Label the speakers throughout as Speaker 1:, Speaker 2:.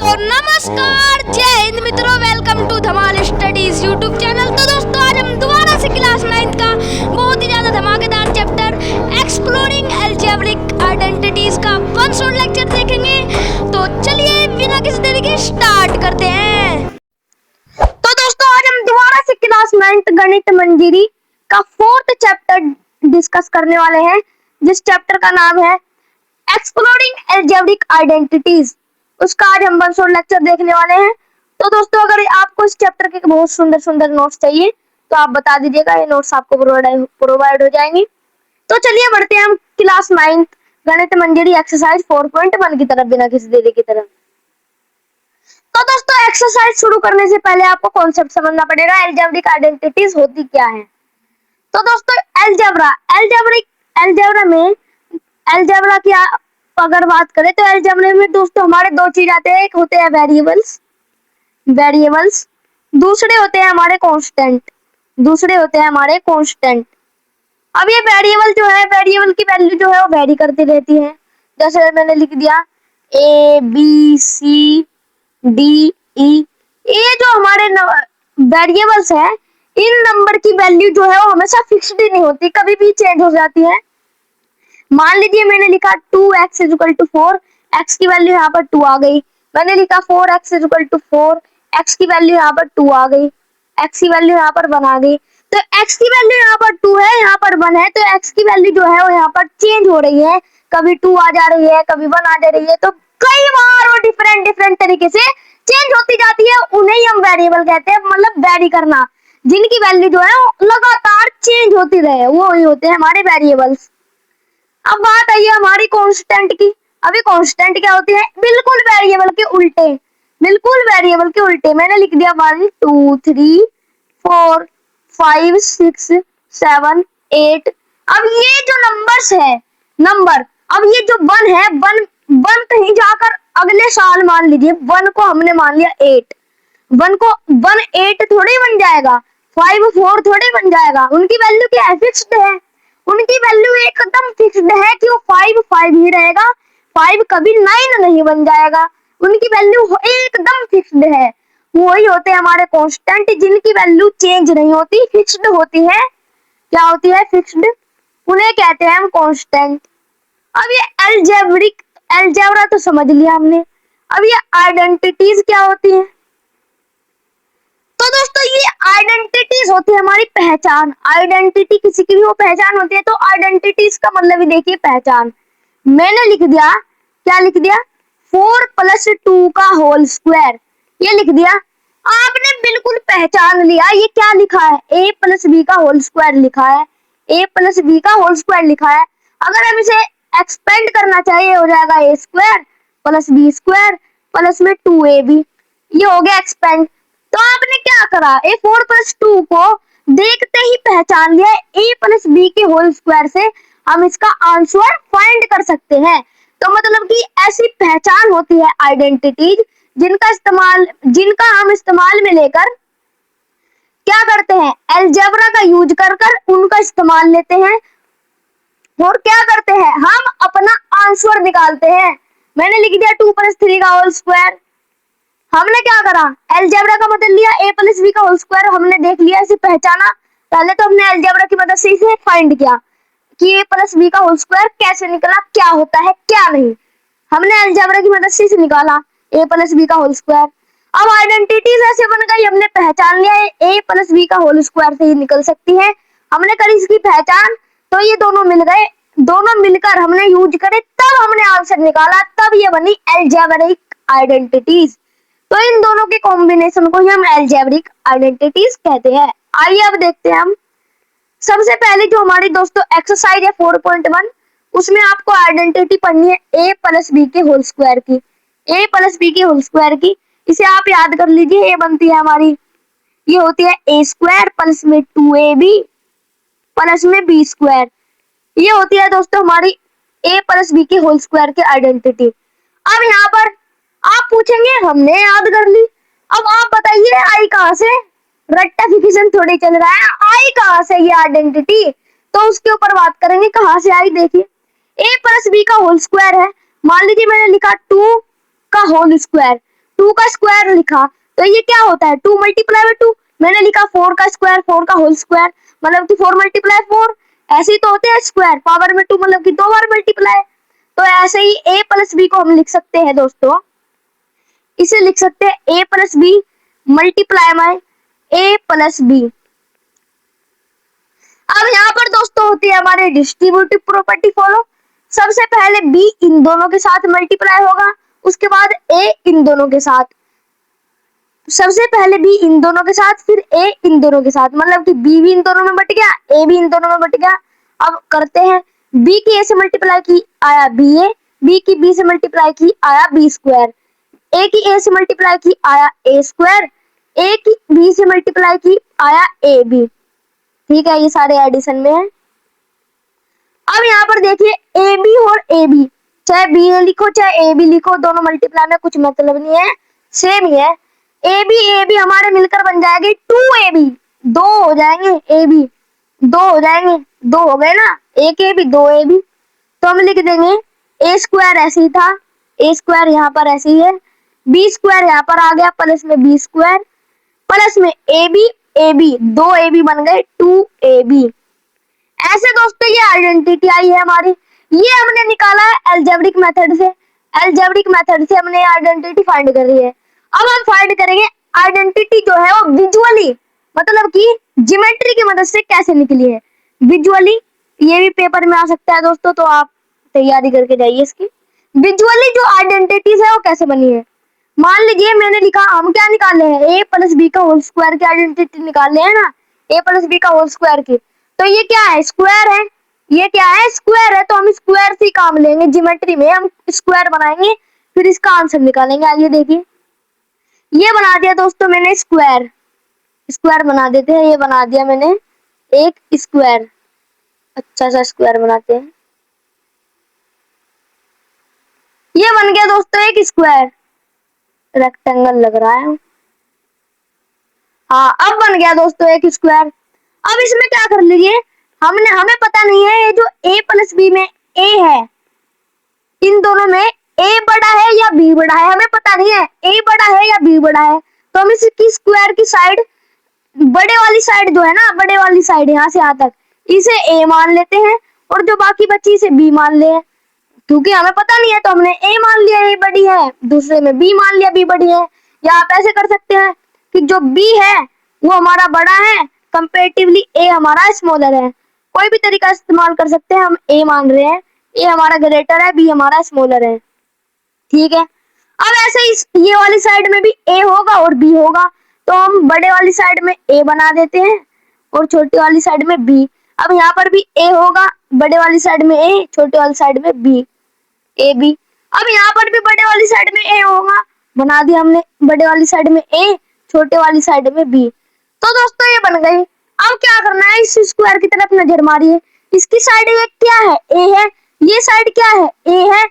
Speaker 1: नमस्कार, जय हिंद मित्रों, welcome to Dhamaal studies YouTube channel. तो दोस्तों, आज हम दोबारा से क्लास 9 का बहुत ही ज्यादा धमाकेदार चैप्टर एक्सप्लोरिंग अलजेब्रिक आइडेंटिटीज का 1 शॉट लेक्चर देखेंगे। तो चलिए बिना किसी देरी के स्टार्ट करते हैं। तो दोस्तों, आज हम दोबारा से क्लास 9 गणित मंजरी का 4th चैप्टर डिस्कस करने वाले हैं, जिस चैप्टर का नाम है एक्सप्लोरिंग अलजेब्रिक आइडेंटिटीज। उसका आज हम 1 शॉट लेक्चर देखने वाले हैं। तो दोस्तों, अगर आपको इस चैप्टर के बहुत सुंदर सुंदर नोट्स चाहिए तो आप बता दीजिएगा, ये नोट्स आपको प्रोवाइड हो जाएंगी। तो चलिए बढ़ते हैं हम क्लास 9 गणित मंजरी एक्सरसाइज 4.1 की तरफ बिना किसी देरी की तरफ। तो दोस्तों, एक्सरसाइज शुरू करने से पहले आपको कॉन्सेप्ट समझना पड़ेगा, अलजेब्रिक आइडेंटिटीज होती क्या है। तो दोस्तों, अलजेब्रा की अगर बात करें तो अलजेब्रा में दोस्तों हमारे दो चीज आते हैं। एक होते हैं वेरिएबल्स, दूसरे होते हैं हमारे कांस्टेंट। अब ये वेरिएबल जो है, वेरिएबल की वैल्यू जो है वो वेरी करती रहती है। जैसे मैंने लिख दिया ABCDE, ये जो हमारे वेरिएबल्स है, इन नंबर की वैल्यू जो है वो हमेशा फिक्स्ड नहीं होती, कभी भी चेंज हो जाती है। मान लीजिए मैंने लिखा 2x = 4, x की वैल्यू यहाँ पर 2 आ गई। मैंने लिखा 4x = 4, x की वैल्यू यहाँ पर 2 आ गई, x की वैल्यू यहाँ पर 1 आ गई। तो x की वैल्यू यहाँ पर 2 है, यहाँ पर 1 है, तो x की वैल्यू जो है वो यहाँ पर चेंज हो रही है, कभी 2 आ जा रही है, कभी 1 आ जा रही है। तो कई बार वो डिफरेंट तरीके से चेंज होती जाती है, उन्हें ही हम वेरिएबल कहते हैं, मतलब वेरी करना, जिनकी वैल्यू जो है वो लगातार चेंज होती रहे, वो ही होते हैं हमारे वेरिएबल्स। अब बात आई है हमारी कांस्टेंट की। अभी कांस्टेंट क्या होती है? बिल्कुल वेरिएबल के उल्टे। मैंने लिख दिया 1 2 3 4 5 6 7 8। अब ये जो नंबर्स है, अब ये जो 1 है, 1 कहीं जाकर अगले साल मान लीजिए 1 को हमने मान लिया 8, 1 8 थोड़ी बन जाएगा, 5 4 थोड़ी बन जाएगा। उनकी वैल्यू क्या है? फिक्स्ड है। उनकी वैल्यू एकदम फिक्स्ड है कि वो 5 ही रहेगा, 5 कभी 9 नहीं बन जाएगा। उनकी वैल्यू एकदम फिक्स्ड है। वही होते हैं हमारे कांस्टेंट, जिनकी वैल्यू चेंज नहीं होती, फिक्स्ड होती है। क्या होती है? फिक्स्ड। उन्हें कहते हैं हम कांस्टेंट। अब ये अलजेब्रा तो समझ लिया हमने। अब ये आइडेंटिटीज क्या होती है? तो दोस्तों, ये आइडेंटिटीज होती है हमारी पहचान। आइडेंटिटी किसी की भी वो पहचान होती है, तो आइडेंटिटीज का मतलब ही देखिए पहचान। मैंने लिख दिया, क्या लिख दिया? 4 + 2 का होल स्क्वायर, ये लिख दिया। आपने बिल्कुल पहचान लिया। ये क्या लिखा है? A + B का होल स्क्वायर लिखा है, A + B का होल स्क्वायर लिखा है। अगर हम इसे एक्सपेंड करना चाहिए, हो जाएगा A² + B² प्लस में 2AB, ये हो गया एक्सपेंड। तो आपने क्या करा? ए 4 + 2 को देखते ही पहचान लिया। A + B के होल स्क्वायर से हम इसका आंसर फाइंड कर सकते हैं। तो मतलब कि ऐसी पहचान होती है आइडेंटिटीज, जिनका हम इस्तेमाल में लेकर क्या करते हैं? अलजेब्रा का यूज कर उनका इस्तेमाल लेते हैं और क्या करते हैं? हम अपना आंसर निकालते हैं। मैंने लिख दिया 2 + 3 का होल स्क्वायर। हमने क्या करा? अलजेब्रा का मदद लिया, A + B का होल स्क्वायर हमने देख लिया, इसे पहचाना। पहले तो हमने अलजेब्रा की मदद से इसे फाइंड किया कि A + B का होल स्क्वायर कैसे निकला, क्या होता है, क्या नहीं। हमने अलजेब्रा की मदद से इसे निकाला, A + B का होल स्क्वायर। अब आइडेंटिटीज ऐसे बन गई, हमने पहचान लिया A + B का होल स्क्वायर से ही निकल सकती है। हमने करी इसकी पहचान, तो ये दोनों मिल गए, दोनों मिलकर हमने यूज करे, तब हमने आंसर निकाला, तब ये बनी अलजेब्रिक आइडेंटिटीज। तो इन दोनों के कॉम्बिनेशन को ही हम अलजेब्रिक आइडेंटिटीज कहते हैं। आइए अब देखते हैं हम। सबसे पहले जो हमारी दोस्तों एक्सरसाइज है 4.1, उसमें आपको आइडेंटिटी पढ़नी है A + B के होल स्क्वायर की। A + B के होल स्क्वायर की, इसे आप याद कर लीजिए। ये बनती है हमारी, ये होती है A² प्लस में 2AB प्लस में B²। ये होती है दोस्तों हमारी A + B के होल स्क्वायर की आइडेंटिटी। अब यहाँ पर आप पूछेंगे, हमने याद कर ली, अब आप बताइए आई कहां से? रेक्टिफिकेशन थोड़ी चल रहा है, आई कहां से ये आइडेंटिटी? तो उसके ऊपर बात करेंगे, कहां से आई। देखिए, A + B का होल स्क्वायर है। मान लीजिए मैंने लिखा 2 का होल स्क्वायर, 2 का स्क्वायर लिखा तो ये क्या होता है 2 मल्टीप्लाई बाय 2। मैंने लिखा 4 का स्क्वायर 4 का होल स्क्वायर मतलब कि 4 मल्टीप्लाई 4 ऐसे ही तो होते हैं स्क्वायर पावर में 2 मतलब कि 2 बार मल्टीप्लाई। तो ऐसे ही a प्लस बी को हम लिख सकते हैं दोस्तों, इसे लिख सकते हैं a plus B multiply by a plus B. अब यहाँ पर दोस्तों होती है हमारे डिस्ट्रीब्यूटिव प्रॉपर्टी फॉलो। सबसे पहले b इन दोनों के साथ मल्टीप्लाई होगा, उसके बाद a इन दोनों के साथ, सबसे पहले b इन दोनों के साथ फिर a इन दोनों के साथ मतलब कि b भी इन दोनों में बट गया a भी इन दोनों में बट गया। अब करते हैं b की a से मल्टीप्लाई की आया ba, b की b से मल्टीप्लाई की आया b स्क्वायर, a की a से मल्टीप्लाई की आया a स्क्वायर, a की b से मल्टीप्लाई की आया a b। ठीक है, ये सारे एडिशन में है। अब यहाँ पर देखिए ए बी और ए बी, चाहे बी लिखो चाहे ए बी लिखो, दोनों मल्टीप्लाई में कुछ मतलब नहीं है, सेम ही है। ए बी हमारे मिलकर बन जाएगी 2ab, दो हो जाएंगे ए बी, दो हो जाएंगे, दो हो गए ना, एक ए बी दो ए बी। तो हम लिख देंगे ए स्क्वायर ऐसे ही था, ए स्क्वायर यहाँ पर ऐसे ही है, बी स्क्वायर यहाँ पर आ गया प्लस में बी स्क्वायर प्लस में ए बी दो ए बी बन गए 2ab। ऐसे दोस्तों ये आइडेंटिटी आई है हमारी, ये हमने निकाला है अलजेब्रिक मेथड से। अलजेब्रिक मेथड से हमने आइडेंटिटी फाइंड कर रही है। अब हम फाइंड करेंगे आइडेंटिटी जो है वो विजुअली मतलब कि ज्योमेट्री की मदद से कैसे निकली है विजुअली। ये भी पेपर में आ सकता है दोस्तों, तो आप तैयारी करके जाइए इसकी। विजुअली जो आइडेंटिटीज है वो कैसे बनी है, मान लीजिए मैंने लिखा हम क्या निकाले हैं ए प्लस बी का होल स्क्वायर की आइडेंटिटी निकाले है ना, ए प्लस बी का होल स्क्वायर की। तो ये क्या है स्क्वायर है, ये क्या है स्क्वायर है, तो हम स्क्वायर से काम लेंगे, ज्योमेट्री में हम स्क्वायर बनाएंगे फिर इसका आंसर निकालेंगे। आइए देखिए, ये बना दिया दोस्तों मैंने स्क्वायर, स्क्वायर बना देते हैं, ये बना दिया मैंने एक स्क्वायर, अच्छा सा स्क्वायर बनाते हैं, ये बन गया दोस्तों एक स्क्वायर, रेक्टेंगल लग रहा है। हाँ अब बन गया दोस्तों एक स्क्वायर। अब इसमें क्या कर लीजिए, हमें पता नहीं है ये जो a प्लस बी में a है, इन दोनों में a बड़ा है या b बड़ा है, हमें पता नहीं है a बड़ा है या b बड़ा है। तो हम इसकी स्क्वायर की साइड, बड़े वाली साइड जो है ना, बड़े वाली साइड यहाँ से यहाँ तक, इसे a मान लेते हैं और जो बाकी बची इसे b मान ले। क्योंकि हमें पता नहीं है तो हमने a मान लिया a बड़ी है, दूसरे में b मान लिया b बड़ी है। या आप ऐसे कर सकते हैं कि जो b है वो हमारा बड़ा है कंपेरेटिवली a हमारा स्मॉलर है, कोई भी तरीका इस्तेमाल कर सकते हैं। हम a मान रहे हैं, a हमारा ग्रेटर है b हमारा स्मॉलर है, ठीक है। अब ऐसे ही ये वाली साइड में भी a होगा और b होगा, तो हम बड़े वाली साइड में a बना देते हैं और छोटी वाली साइड में b। अब यहाँ पर भी a होगा, बड़े वाली साइड में a, छोटे वाली साइड में b, ए बी। अब यहाँ पर भी बड़े वाली साइड में a होगा, बना दिया हमने बड़े वाली साइड में a, छोटे वाली साइड में b। तो दोस्तों ये बन गई। अब क्या करना है, इस स्क्वायर की तरफ नजर मारिए, इसकी साइड एक क्या है a है, ये साइड क्या है a है,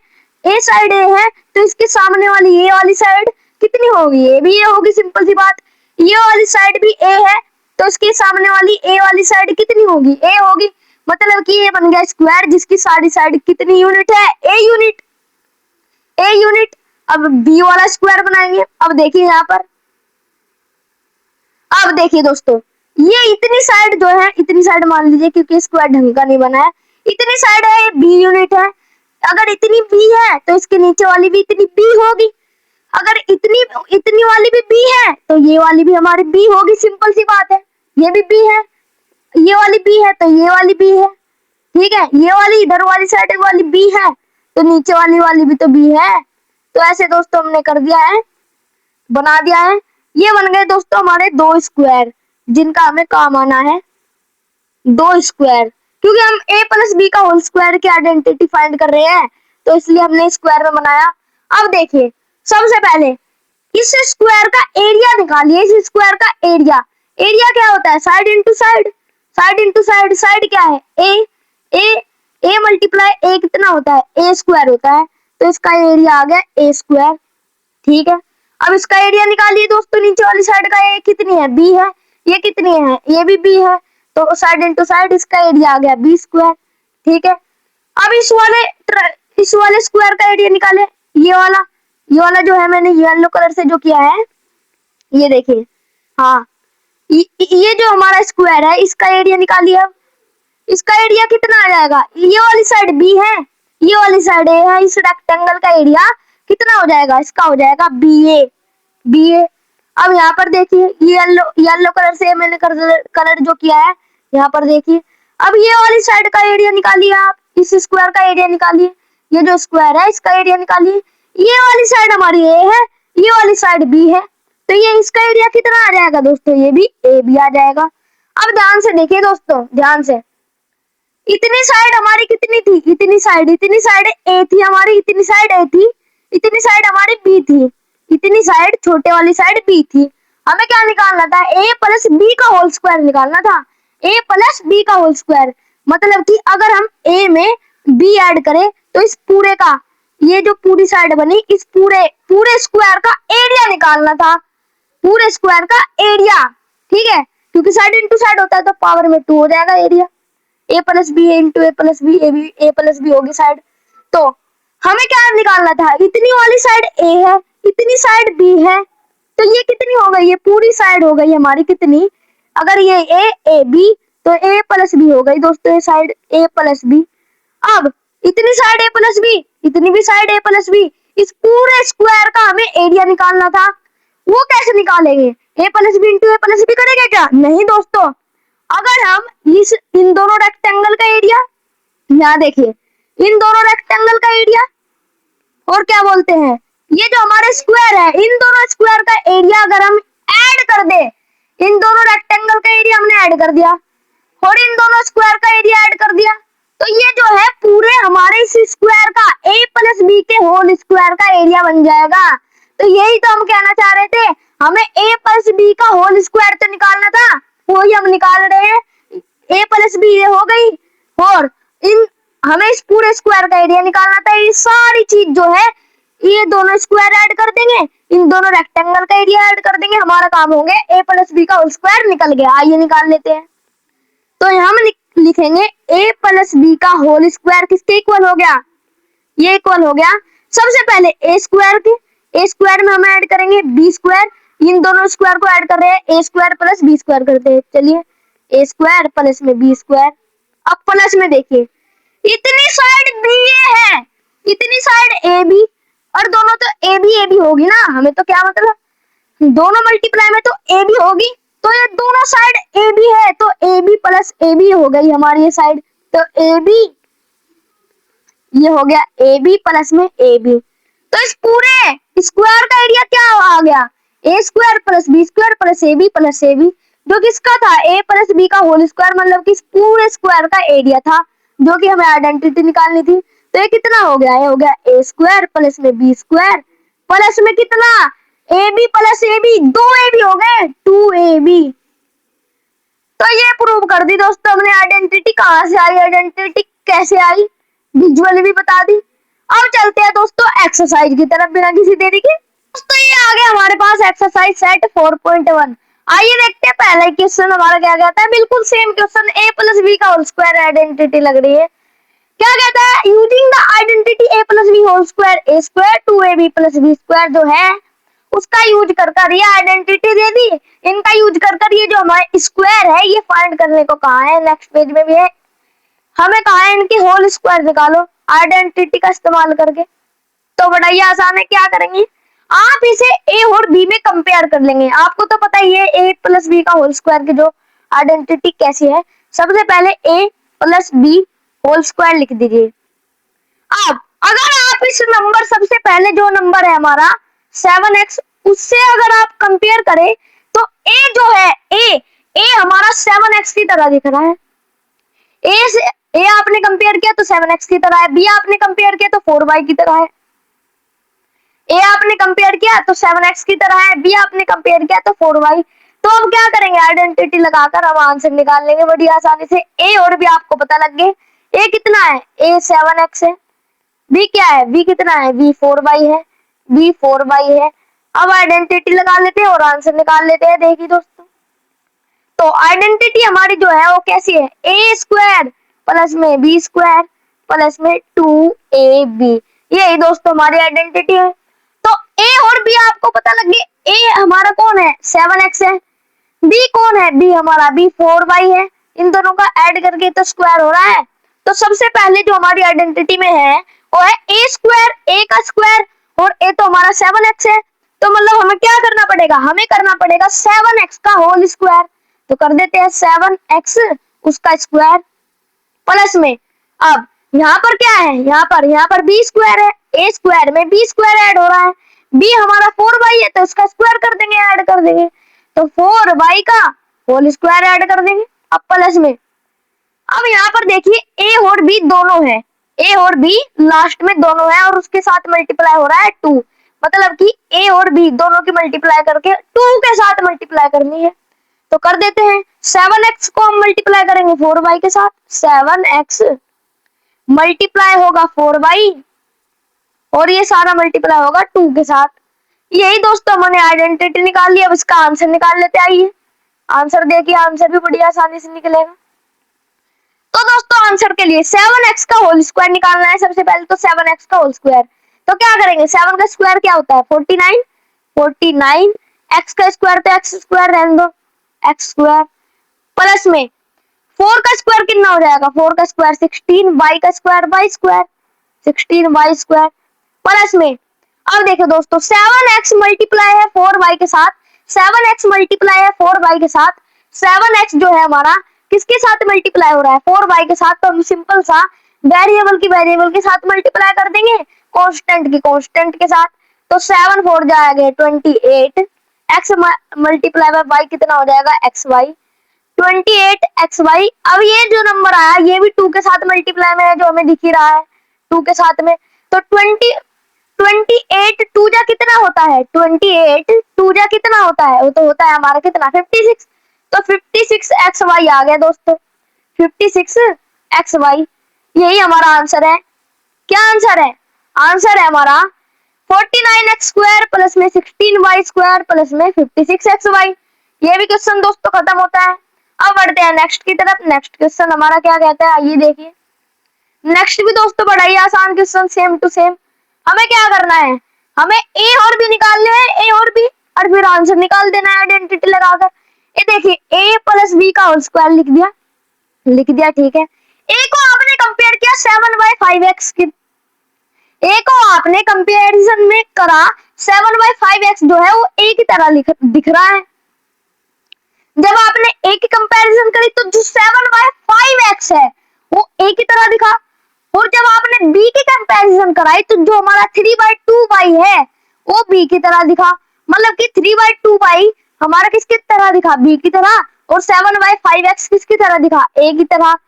Speaker 1: a साइड a है, तो इसके सामने वाली a वाली साइड कितनी होगी a भी a होगी, सिंपल सी बात। ये वाली साइड भी a है तो इसके सामने वाली a वाली साइड कितनी होगी a होगी, मतलब कि ये बन गया स्क्वायर जिसकी सारी साइड कितनी यूनिट है a यूनिट, a यूनिट। अब b वाला स्क्वायर बनाएंगे। अब देखिए यहाँ पर, अब देखिए दोस्तों ये इतनी साइड जो है, इतनी साइड मान लीजिए क्योंकि स्क्वायर ढंग का नहीं बना है, इतनी साइड है ये b यूनिट है। अगर इतनी b है तो इसके नीचे वाली भी इतनी b होगी, अगर इतनी इतनी वाली भी b है तो ये वाली भी हमारी b होगी, सिंपल सी बात है। ये भी b है, ये वाली b है तो ये वाली b है, ठीक है। ये वाली इधर वाली साइड वाली b है तो नीचे वाली भी तो b है। तो ऐसे दोस्तों हमने कर दिया है, बना दिया है। ये बन गए दोस्तों हमारे दो स्क्वायर जिनका हमें काम आना है, दो स्क्वायर, क्योंकि हम a प्लस बी का होल स्क्वायर की आइडेंटिटी फाइंड कर रहे हैं तो इसलिए हमने स्क्वायर में बनाया। अब देखिए सबसे पहले इस स्क्वायर का एरिया निकालिए, इस स्क्वायर का एरिया, एरिया क्या होता है side into side, side into side, side क्या है a मल्टीप्लाई a कितना होता है a स्क्वायर होता है, तो इसका एरिया आ गया a स्क्वायर, ठीक है। अब इसका एरिया निकालिए दोस्तों, नीचे वाली साइड का a कितनी है b है, ये कितनी है ये भी b है, तो साइड इंटू साइड इसका एरिया आ गया b स्क्वायर, ठीक है। अब इस वाले स्क्वायर का एरिया निकाले, ये वाला, ये वाला जो है मैंने येलो कलर से जो किया है, ये देखिए। हाँ, ये जो हमारा स्क्वायर है इसका एरिया निकालिए। अब इसका एरिया कितना आ जाएगा, ये वाली साइड बी है, ये वाली साइड ए है, इस रेक्टेंगल का एरिया कितना हो जाएगा, इसका हो जाएगा बी ए। अब यहाँ पर देखिए येलो येलो कलर से मैंने कलर जो किया है, यहाँ पर देखिए। अब ये वाली साइड का एरिया निकालिए, आप इस स्क्वायर का एरिया निकालिए, ये जो स्क्वायर है इसका एरिया निकालिए। ये वाली साइड हमारी ए है, ये वाली साइड बी है, तो ये इसका एरिया कितना आ जाएगा दोस्तों, ये भी ए बी आ जाएगा। अब ध्यान से देखिए दोस्तों, ध्यान से, इतनी साइड हमारी कितनी थी, इतनी साइड ए थी हमारी, इतनी साइड ए थी, इतनी साइड हमारी बी थी, इतनी साइड छोटे वाली साइड बी थी। हमें क्या निकालना था, ए प्लस बी का होल स्क्वायर निकालना था, ए प्लस बी का होल स्क्वायर। मतलब कि अगर हम ए में बी ऐड करें तो इस पूरे का, ये जो पूरी साइड बनी, इस पूरे पूरे स्क्वायर का एरिया निकालना था, पूरे स्क्वायर का एरिया। ठीक है, क्योंकि साइड इंटू साइड होता है तो पावर में 2 हो जाएगा एरिया। ए प्लस बी इंटू ए प्लस बी, ए प्लस बी होगी साइड। तो हमें क्या निकालना था, इतनी वाली साइड ए है, इतनी साइड बी है, तो ये कितनी हो गई, ये पूरी साइड हो गई हमारी कितनी, अगर ये ए बी तो ए प्लस बी हो गई दोस्तों, ये साइड ए प्लस बी। अब इतनी साइड ए प्लस बी, इतनी भी साइड ए प्लस बी, इस पूरे स्क्वायर का हमें एरिया निकालना था। वो कैसे निकालेंगे, ए प्लस बी इंटू ए प्लस बी करेंगे क्या, नहीं दोस्तों। अगर हम इन दोनों रेक्टेंगल का एरिया, यहाँ देखिए, इन दोनों रेक्टेंगल का एरिया और क्या बोलते हैं, ये जो हमारे स्क्वायर है, इन दोनों स्क्वायर का एरिया अगर हम ऐड कर दे, इन दोनों रेक्टेंगल का एरिया हमने ऐड कर दिया और इन दोनों स्क्वायर का एरिया ऐड कर दिया, तो ये जो है पूरे हमारे इस स्क्वायर का ए प्लस बी के होल स्क्वायर का एरिया बन जाएगा। तो यही तो हम कहना चाह रहे थे, हमें ए प्लस बी का होल स्क्वायर तो निकालना था, वही हम निकाल रहे हैं। ए प्लस बी ये हो गई, और इन हमें इस पूरे स्क्वायर का एरिया निकालना था। ये सारी चीज जो है, ये दोनों स्क्वायर ऐड कर देंगे, इन दोनों रेक्टेंगल का एरिया ऐड कर देंगे, हमारा काम हो गया, ए प्लस बी का होल स्क्वायर निकल गया। आइए निकाल लेते हैं। तो हम लिखेंगे ए प्लस बी का होल स्क्वायर किसके इक्वल हो गया, ये इक्वल हो गया सबसे पहले ए स्क्वायर के, ए स्क्वायर में हम ऐड करेंगे बी स्क्वायर, इन दोनों स्क्वायर को ऐड कर रहे हैं, ए स्क्वायर प्लस बी स्क्वायर करते हैं। चलिए, ए स्क्वायर प्लस में बी स्क्वायर। अब प्लस में देखिए, इतनी साइड बी ए है, इतनी साइड ए बी, और दोनों तो ए बी होगी ना, हमें तो क्या मतलब, दोनों मल्टीप्लाई में तो ए बी होगी, तो ये दोनों साइड ए बी है, तो A B plus A B हो गई हमारी ये साइड। तो ए बी, ये हो गया ए बी प्लस में ए बी। तो इस पूरे स्क्वायर का एरिया क्या आ गया, A square plus B square plus A B, जो किसका था, ए प्लस बी का होल स्क्वायर, मतलब कि इस पूरे स्क्वायर का एरिया था, जो कि हमें आइडेंटिटी निकालनी थी। तो ये कितना हो गया, ये हो गया ए स्क्वायर प्लस में बी स्क्वायर प्लस में कितना, A B plus A B, 2 A B हो गए, 2 ए बी। तो ये प्रूव कर दी दोस्तों हमने। आइडेंटिटी कहाँ से आई, आइडेंटिटी कैसे आई, विजुअली भी बता दी। अब चलते हैं दोस्तों एक्सरसाइज की तरफ बिना किसी देरी के। दोस्तों ये आ गया हमारे पास एक्सरसाइज सेट 4.1। आइए देखते हैं पहला क्वेश्चन हमारा क्या कहता है, बिल्कुल same question, A plus B का होल स्क्वायर आइडेंटिटी लग रही है। क्या कहता है, using the identity A plus B whole square A square 2ab plus B square जो है उसका यूज कर ये आइडेंटिटी दे दी। इनका यूज कर ये जो हमारे स्क्वायर है ये फाइंड करने को कहा है, नेक्स्ट पेज में भी है, हमें कहा है इनके होल स्क्वायर निकालो आइडेंटिटी का इस्तेमाल करके। तो बड़ा ही आसान है, क्या करेंगे आप इसे ए और बी में कंपेयर कर लेंगे। आपको तो पता ही है ए प्लस बी का होल स्क्वायर की जो आइडेंटिटी कैसी है। सबसे पहले ए प्लस बी होल स्क्वायर लिख दीजिए। अब अगर आप इस नंबर, सबसे पहले जो नंबर है हमारा 7x, उससे अगर आप कंपेयर करें तो ए जो है ए हमारा 7x की तरह दिख रहा है। ए से ए आपने कंपेयर किया तो 7x की तरह है, बी आपने कंपेयर किया तो 4y की तरह है, ए आपने कंपेयर किया तो 7x की तरह है, बी आपने कंपेयर किया तो 4y। तो हम क्या करेंगे, आइडेंटिटी लगाकर हम आंसर निकाल लेंगे बड़ी आसानी से। ए और बी आपको पता लग गए, ए कितना है, ए 7x है, बी क्या है, बी कितना है, बी 4y है, बी 4y है। अब आइडेंटिटी लगा लेते हैं और आंसर निकाल लेते हैं। देखिए दोस्तों, तो आइडेंटिटी हमारी जो है वो कैसी है, ए स्क्वायर प्लस में बी स्क्वायर प्लस में 2ab, यही दोस्तों हमारी आइडेंटिटी है। तो a और b आपको पता लग गया। a हमारा कौन है 7x है, b कौन है, b हमारा b 4y है। इन दोनों का ऐड करके तो स्क्वायर हो रहा है। तो सबसे पहले जो हमारी आइडेंटिटी में है वो है a स्क्वायर, a का स्क्वायर, और a तो हमारा 7x है। तो मतलब हमें क्या करना पड़ेगा, हमें करना पड़ेगा 7x का होल स्क्वायर। तो कर देते हैं 7x उसका स्क्वायर प्लस में, अब यहाँ पर क्या है, यहाँ पर बी स्क्वायर है, ए स्क्वायर में बी स्क्वायर ऐड हो रहा है, बी हमारा 4y है तो इसका स्क्वायर कर देंगे, ऐड कर देंगे, तो 4y का होल स्क्वायर ऐड कर देंगे अब प्लस में। अब यहाँ पर देखिए ए और बी दोनों है, ए और बी लास्ट में दोनों है और उसके साथ मल्टीप्लाई हो रहा है 2, मतलब कि ए और बी दोनों की मल्टीप्लाई करके 2 के साथ मल्टीप्लाई करनी है। तो कर देते हैं 7x को हम मल्टीप्लाई करेंगे 4y के साथ, 7x मल्टीप्लाई होगा 4y और ये सारा मल्टीप्लाई होगा 2 के साथ। यही दोस्तों हमने आइडेंटिटी निकाल ली। अब इसका आंसर निकाल लेते, आइए आंसर देखिए, आंसर भी बड़ी आसानी से निकलेगा। तो दोस्तों आंसर के लिए 7x का होल स्क्वायर निकालना है सबसे पहले, तो 7x का होल स्क्वायर, तो क्या करेंगे 7 का स्क्वायर क्या होता है 49, 49 x का स्क्वायर तो x स्क्वायर रहने दो, x स्क्वायर प्लस में 4 का स्क्वायर कितना हो जाएगा, 4 का स्क्वायर 16, y का square y square 16 y square plus में, अब देखो दोस्तों 7x मल्टीप्लाई है 4y के साथ, 7x मल्टीप्लाई है 4y के साथ, 7x जो है हमारा किसके साथ मल्टीप्लाई हो रहा है 4y के साथ, तो हम सिंपल सा वेरिएबल के साथ मल्टीप्लाई कर देंगे, कांस्टेंट की कांस्टेंट के साथ। तो 7 4 जाएगा 28, x मल्टीप्लाई बाय y कितना हो जाएगा xy, 28xy। अब ये जो नंबर आया ये भी 2 के साथ मल्टीप्लाई में है जो हमें दिख ही रहा है 2 के साथ में, तो 28 2 जा कितना होता है, 28 2 जा कितना होता है, वो तो होता है हमारा कितना 56, तो 56xy आ गया दोस्तों, 56xy यही हमारा आंसर है। क्या आंसर है, आंसर है हमारा 49x स्क्वायर प्लस में 16y स्क्वायर प्लस में 56xy। ये भी क्वेश्चन दोस्तों खत्म होता है। अब बढ़ते हैं नेक्स्ट की तरफ। नेक्स्ट क्वेश्चन हमारा क्या कहता है आइए देखिए। नेक्स्ट भी दोस्तों बड़ा ही आसान क्वेश्चन, सेम टू सेम। हमें क्या करना है, हमें ए और बी निकालने हैं, ए और बी, और फिर आंसर निकाल देना है आइडेंटिटी लगाकर। ये देखिए ए प्लस बी का होल स्क्वायर लिख दिया ठीक है। ए को आपने कंपेयर किया 7/5x की, ए को आपने कंपैरिजन में करा 7/5x जो है वो ए की तरह दिख रहा है। जब आपने ए की कंपैरिजन करी तो जो 7/5x है वो ए की तरह दिखा, और जब आपने बी की कंपैरिजन कराई तो जो हमारा 3/2y है वो बी की तरह दिखा, मतलब कि 3/2y हमारा किसकी तरह दिखा बी की तरह, और 7/5x किसकी तरह दिखा ए की तरह।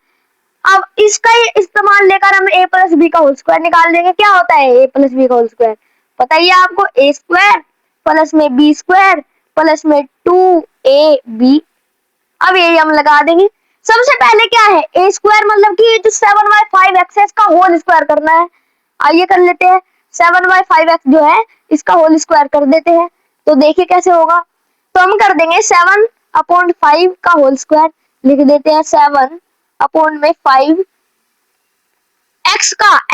Speaker 1: अब इसका ही इस्तेमाल लेकर हम a प्लस बी का होल स्क्वायर निकाल देंगे। क्या होता है a प्लस बी का होल स्क्वायर, पता ही है आपको, a स्क्वायर प्लस में बी स्क्वायर प्लस में 2ab। अब यही हम लगा देंगे। सबसे पहले क्या है a स्क्वायर, मतलब कि जो 7/5x है इसका होल स्क्वायर करना है। आइए कर लेते हैं, 7/5x जो है इसका होल स्क्वायर कर देते हैं, तो देखिए कैसे होगा। तो हम कर देंगे 7/5 का होल स्क्वायर, लिख देते हैं 7/5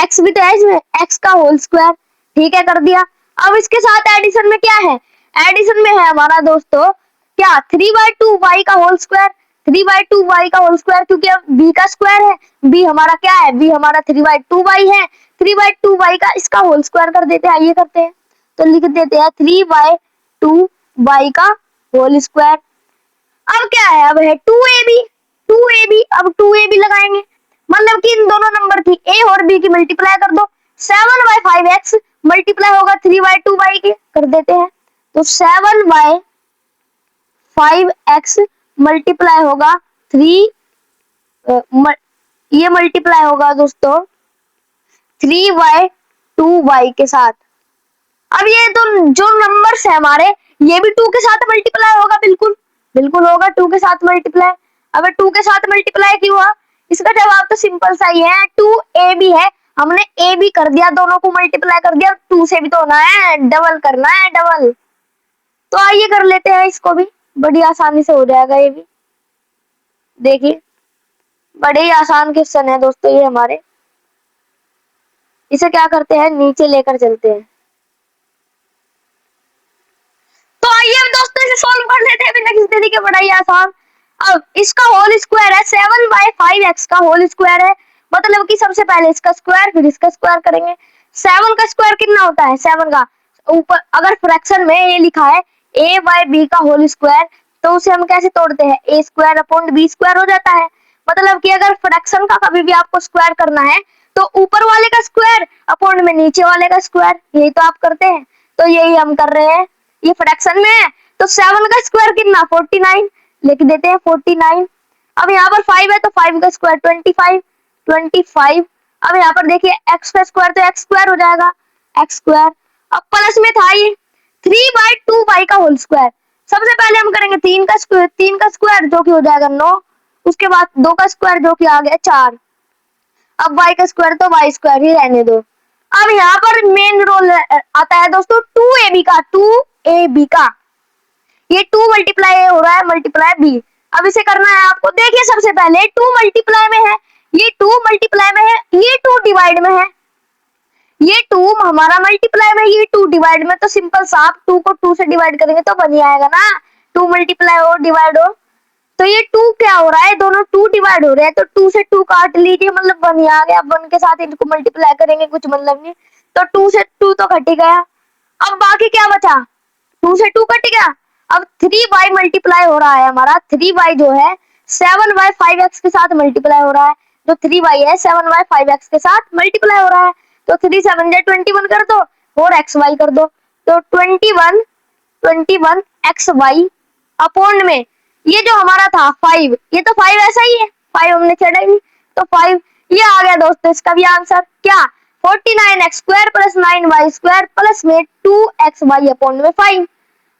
Speaker 1: x भी तो है इसमें, x का होल स्क्वायर, ठीक है कर दिया। अब इसके साथ एडिशन में क्या है, एडिशन में है हमारा दोस्तों क्या 3/2y का होल स्क्वायर, 3/2y का होल स्क्वायर, क्योंकि अब b का स्क्वायर है, b हमारा क्या है, b हमारा 3/2y है, 3/2y का इसका होल स्क्वायर कर देते हैं। आइए करते हैं, तो लिख देते हैं 3/2y का होल स्क्वायर। अब क्या है, अब है 2ab, अब 2ab लगाएंगे, मतलब कि इन दोनों नंबर की a और b की मल्टीप्लाई कर दो, 7/5x मल्टीप्लाई होगा 3/2y के, कर देते हैं, तो 7/5x मल्टीप्लाई होगा 3, ये मल्टीप्लाई होगा दोस्तों 3/2y के साथ। अब ये तो जो नंबर्स है हमारे ये भी 2 के साथ मल्टीप्लाई होगा, बिल्कुल होगा 2 के साथ मल्टीप्लाई। अब 2 के साथ मल्टीप्लाई क्यों हुआ, इसका जवाब तो सिंपल सा ही है, 2ab है, हमने a भी कर दिया, दोनों को मल्टीप्लाई कर दिया, 2 से भी तो होना है, डबल करना है डबल। तो आइए कर लेते हैं इसको भी, बड़ी आसानी से हो जाएगा ये भी। देखिए बड़े ही आसान क्वेश्चन है दोस्तों ये हमारे। इसे क्या करते हैं नीचे लेकर चलते हैं, कर लेते हैं बिना किसी तरीके पढ़ाई आसान। अब इसका होल स्क्वायर है 7/5x का होल स्क्वायर है, मतलब कि सबसे पहले इसका स्क्वायर फिर इसका स्क्वायर करेंगे। 7 का स्क्वायर कितना होता है? 7 का ऊपर अगर फ्रैक्शन में ये लिखा है a/b का होल स्क्वायर, तो उसे हम कैसे तोड़ते हैं? a square upon b square हो जाता है। मतलब कि अगर फ्रैक्शन का कभी भी आपको स्क्वायर करना है तो ऊपर वाले का स्क्वायर अपॉन में नीचे वाले का स्क्वायर, यही तो आप करते हैं। तो यही हम कर रहे हैं, ये फ्रैक्शन में है तो 7 का स्क्वायर कितना? 49 लिख देते हैं 49। अब यहाँ पर 5 है तो 5 का स्क्वायर 25। अब यहाँ पर देखिए x का स्क्वायर तो x स्क्वायर हो जाएगा x स्क्वायर। अब प्लस में था ये 3/2y का होल स्क्वायर। सबसे पहले हम करेंगे 3 का स्क्वायर जो कि हो जाएगा 9, उसके बाद 2 का स्क्वायर जो कि आ गया 4। अब y का स्क्वायर तो y स्क्वायर ही रहने दो। अब यहाँ पर मेन रोल आता है दोस्तों 2ab का, ये 2 मल्टीप्लाई हो रहा है मल्टीप्लाई b। अब इसे करना है आपको, देखिए सबसे पहले 2 मल्टीप्लाई में है, ये 2 मल्टीप्लाई में है, ये 2 डिवाइड में है, ये 2 हमारा मल्टीप्लाई में, ये 2 डिवाइड में। तो सिंपल साफ 2 को 2 से डिवाइड करेंगे तो बन ही आएगा ना, 2 मल्टीप्लाई हो डिवाइड हो। तो ये 2 क्या हो रहा है, दोनों 2 डिवाइड हो रहे हैं तो 2 से 2 काट लीजिए, मतलब 1 ही आ गया। 1 के साथ इनको मल्टीप्लाई करेंगे कुछ मतलब नहीं, तो 2 से 2 तो कट ही गया। अब बाकी क्या बचा? 2 से 2 कट गया। अब 3y मल्टीप्लाई हो रहा है हमारा, 3y जो है 7/5x के साथ मल्टीप्लाई हो रहा है। जो 3y है 7/5x के साथ मल्टीप्लाई हो रहा है, तो 3 7 जा 21 कर दो और xy कर दो, तो 21 xy अपॉन में ये जो हमारा था 5, ये तो 5 ऐसा ही है, 5 हमने छेड़ा ही नहीं, तो 5 ये आ गया दोस्तों इसका भी आंसर क्या? 49x square plus 9y square plus में 2xy अपॉन में 5।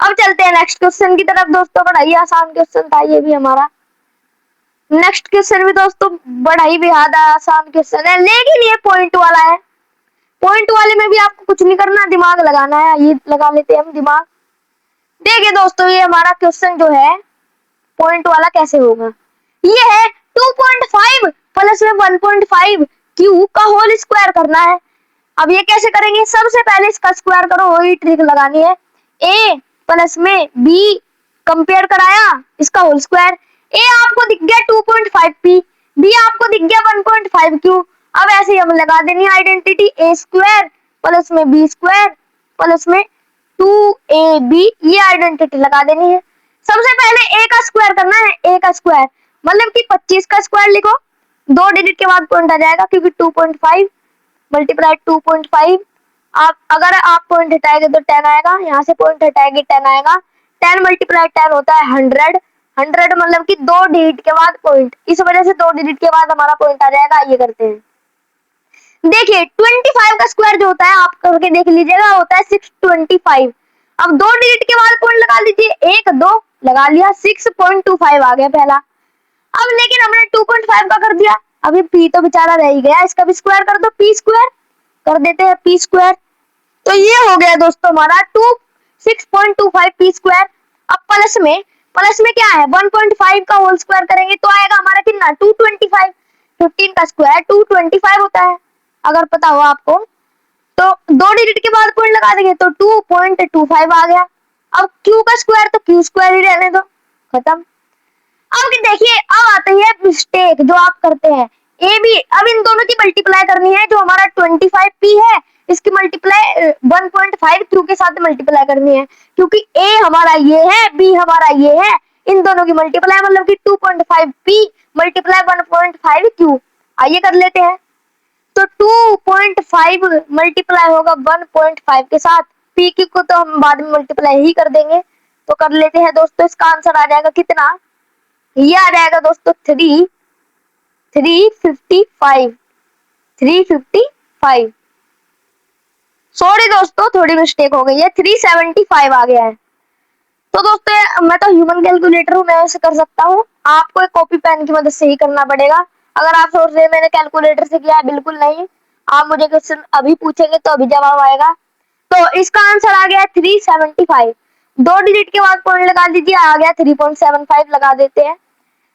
Speaker 1: अब चलते हैं नेक्स्ट क्वेश्चन की तरफ दोस्तों, बड़ा ही आसान क्वेश्चन था ये भी हमारा। नेक्स्ट क्वेश्चन भी दोस्तों बड़ा ही बेहद आसान क्वेश्चन है, लेकिन ये पॉइंट वाला है। पॉइंट वाले में भी आपको कुछ नहीं करना, दिमाग लगाना है, ये लगा लेते हैं हम दिमाग। देखिए दोस्तों ये हमारा क्वेश्चन जो है पॉइंट वाला कैसे होगा, ये है 2.5 प्लस में 1.5 क्यू का होल स्क्वायर करना है। अब ये कैसे करेंगे? सबसे पहले इसका स्क्वायर करो, वही ट्रिक लगानी है। a प्लस में b कंपेयर कराया, इसका होल स्क्वायर। a आपको दिख गया 2.5p, b आपको दिख गया 1.5q। अब ऐसे ही हम लगा देनी आइडेंटिटी, a स्क्वायर प्लस में b स्क्वायर प्लस में 2ab, ये आइडेंटिटी लगा देनी है। सबसे पहले a का स्क्वायर करना है, a का स्क्वायर मतलब कि 25 का स्क्वायर लिखो, 2 डिजिट के बाद पॉइंट आ जाएगा क्योंकि 2.5 मल्टीप्लाई 2.5। आप अगर आप पॉइंट हटाएंगे तो 10 आएगा, यहाँ से पॉइंट हटाएंगे 10 आएगा। 10 मल्टीप्लाई 10 होता है 100, 100 मतलब कि 2 डिजिट के बाद पॉइंट, इस वजह से 2 डिजिट के बाद हमारा पॉइंट आ जाएगा। ये करते हैं, देखिए 25 का स्क्वायर जो होता है आप करके देख लीजिएगा, होता है 625। अब 2 डिजिट के बाद पॉइंट लगा लीजिए, 1 2 लगा लिया, 6.25 आ गया पहला। अब लेकिन हमने 2.5 का कर दिया, अभी p तो बेचारा रह ही गया, इसका भी स्क्वायर कर दो, p स्क्वायर कर देते हैं, p स्क्वायर। तो ये हो गया दोस्तों हमारा 6.25 p स्क्वायर। अब प्लस में क्या है 1.5 का होल स्क्वायर करेंगे तो आएगा हमारा कितना 225। 15 का स्क्वायर 225 होता है, अगर पता हो आपको। तो 2 डिजिट के बाद पॉइंट लगा देंगे तो 2.25 आ गया। अब q का स्क्वायर तो q स्क्वायर ही रहने दो, खत्म। अब देखिए अब आती है मिस्टेक जो आप करते हैं, ए बी। अब इन दोनों की मल्टीप्लाई करनी है, जो हमारा 25p है इसकी मल्टीप्लाई 1.5 क्यू के साथ मल्टीप्लाई करनी है, क्योंकि a हमारा ये है, b हमारा ये है, इन दोनों की मल्टीप्लाई मतलब कि 2.5p मल्टीप्लाई 1.5 क्यू। आइए कर लेते हैं, तो 2.5 मल्टीप्लाई होगा 1.5 के साथ, p क्यू को तो हम बाद में मल्टीप्लाई ही कर देंगे। तो कर लेते हैं दोस्तों, इसका आंसर आ जाएगा कितना, ये आ जाएगा दोस्तों 355। सॉरी दोस्तों थोड़ी मिस्टेक हो गई है, 375 आ गया है। तो दोस्तों मैं तो ह्यूमन कैलकुलेटर हूँ, मैं ऐसे कर सकता हूँ, आपको एक कॉपी पेन की मदद से ही करना पड़ेगा। अगर आप सोच रहे हैं मैंने कैलकुलेटर से किया है, बिल्कुल नहीं, आप मुझे क्वेश्चन अभी पूछेंगे तो अभी जवाब आएगा। तो इसका आंसर आ गया 375। 2 डिजिट के बाद पॉइंट लगा दीजिए, आ गया 3.75 लगा देते हैं।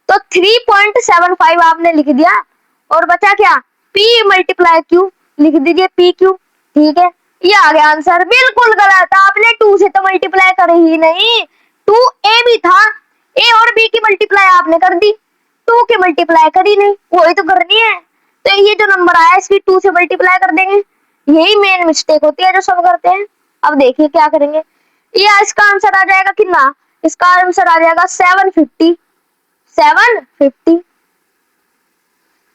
Speaker 1: तो 3.75 आपने लिख दिया और बचा क्या, p मल्टीप्लाई q, लिख दीजिए p q, ठीक है। ये आ गया आंसर, बिल्कुल गलत, आपने 2 से तो मल्टीप्लाई करे ही नहीं, 2ab था, a और b की मल्टीप्लाई आपने कर दी, 2 की मल्टीप्लाई करी नहीं, वही तो करनी है। तो ये जो नंबर आया इसकी 2 से मल्टीप्लाई कर देंगे। यही मेन मिस्टेक होती है जो सब करते हैं। अब देखिए क्या करेंगे। ये इसका आंसर आ जाएगा कितना, इसका आंसर आ जाएगा 750। 750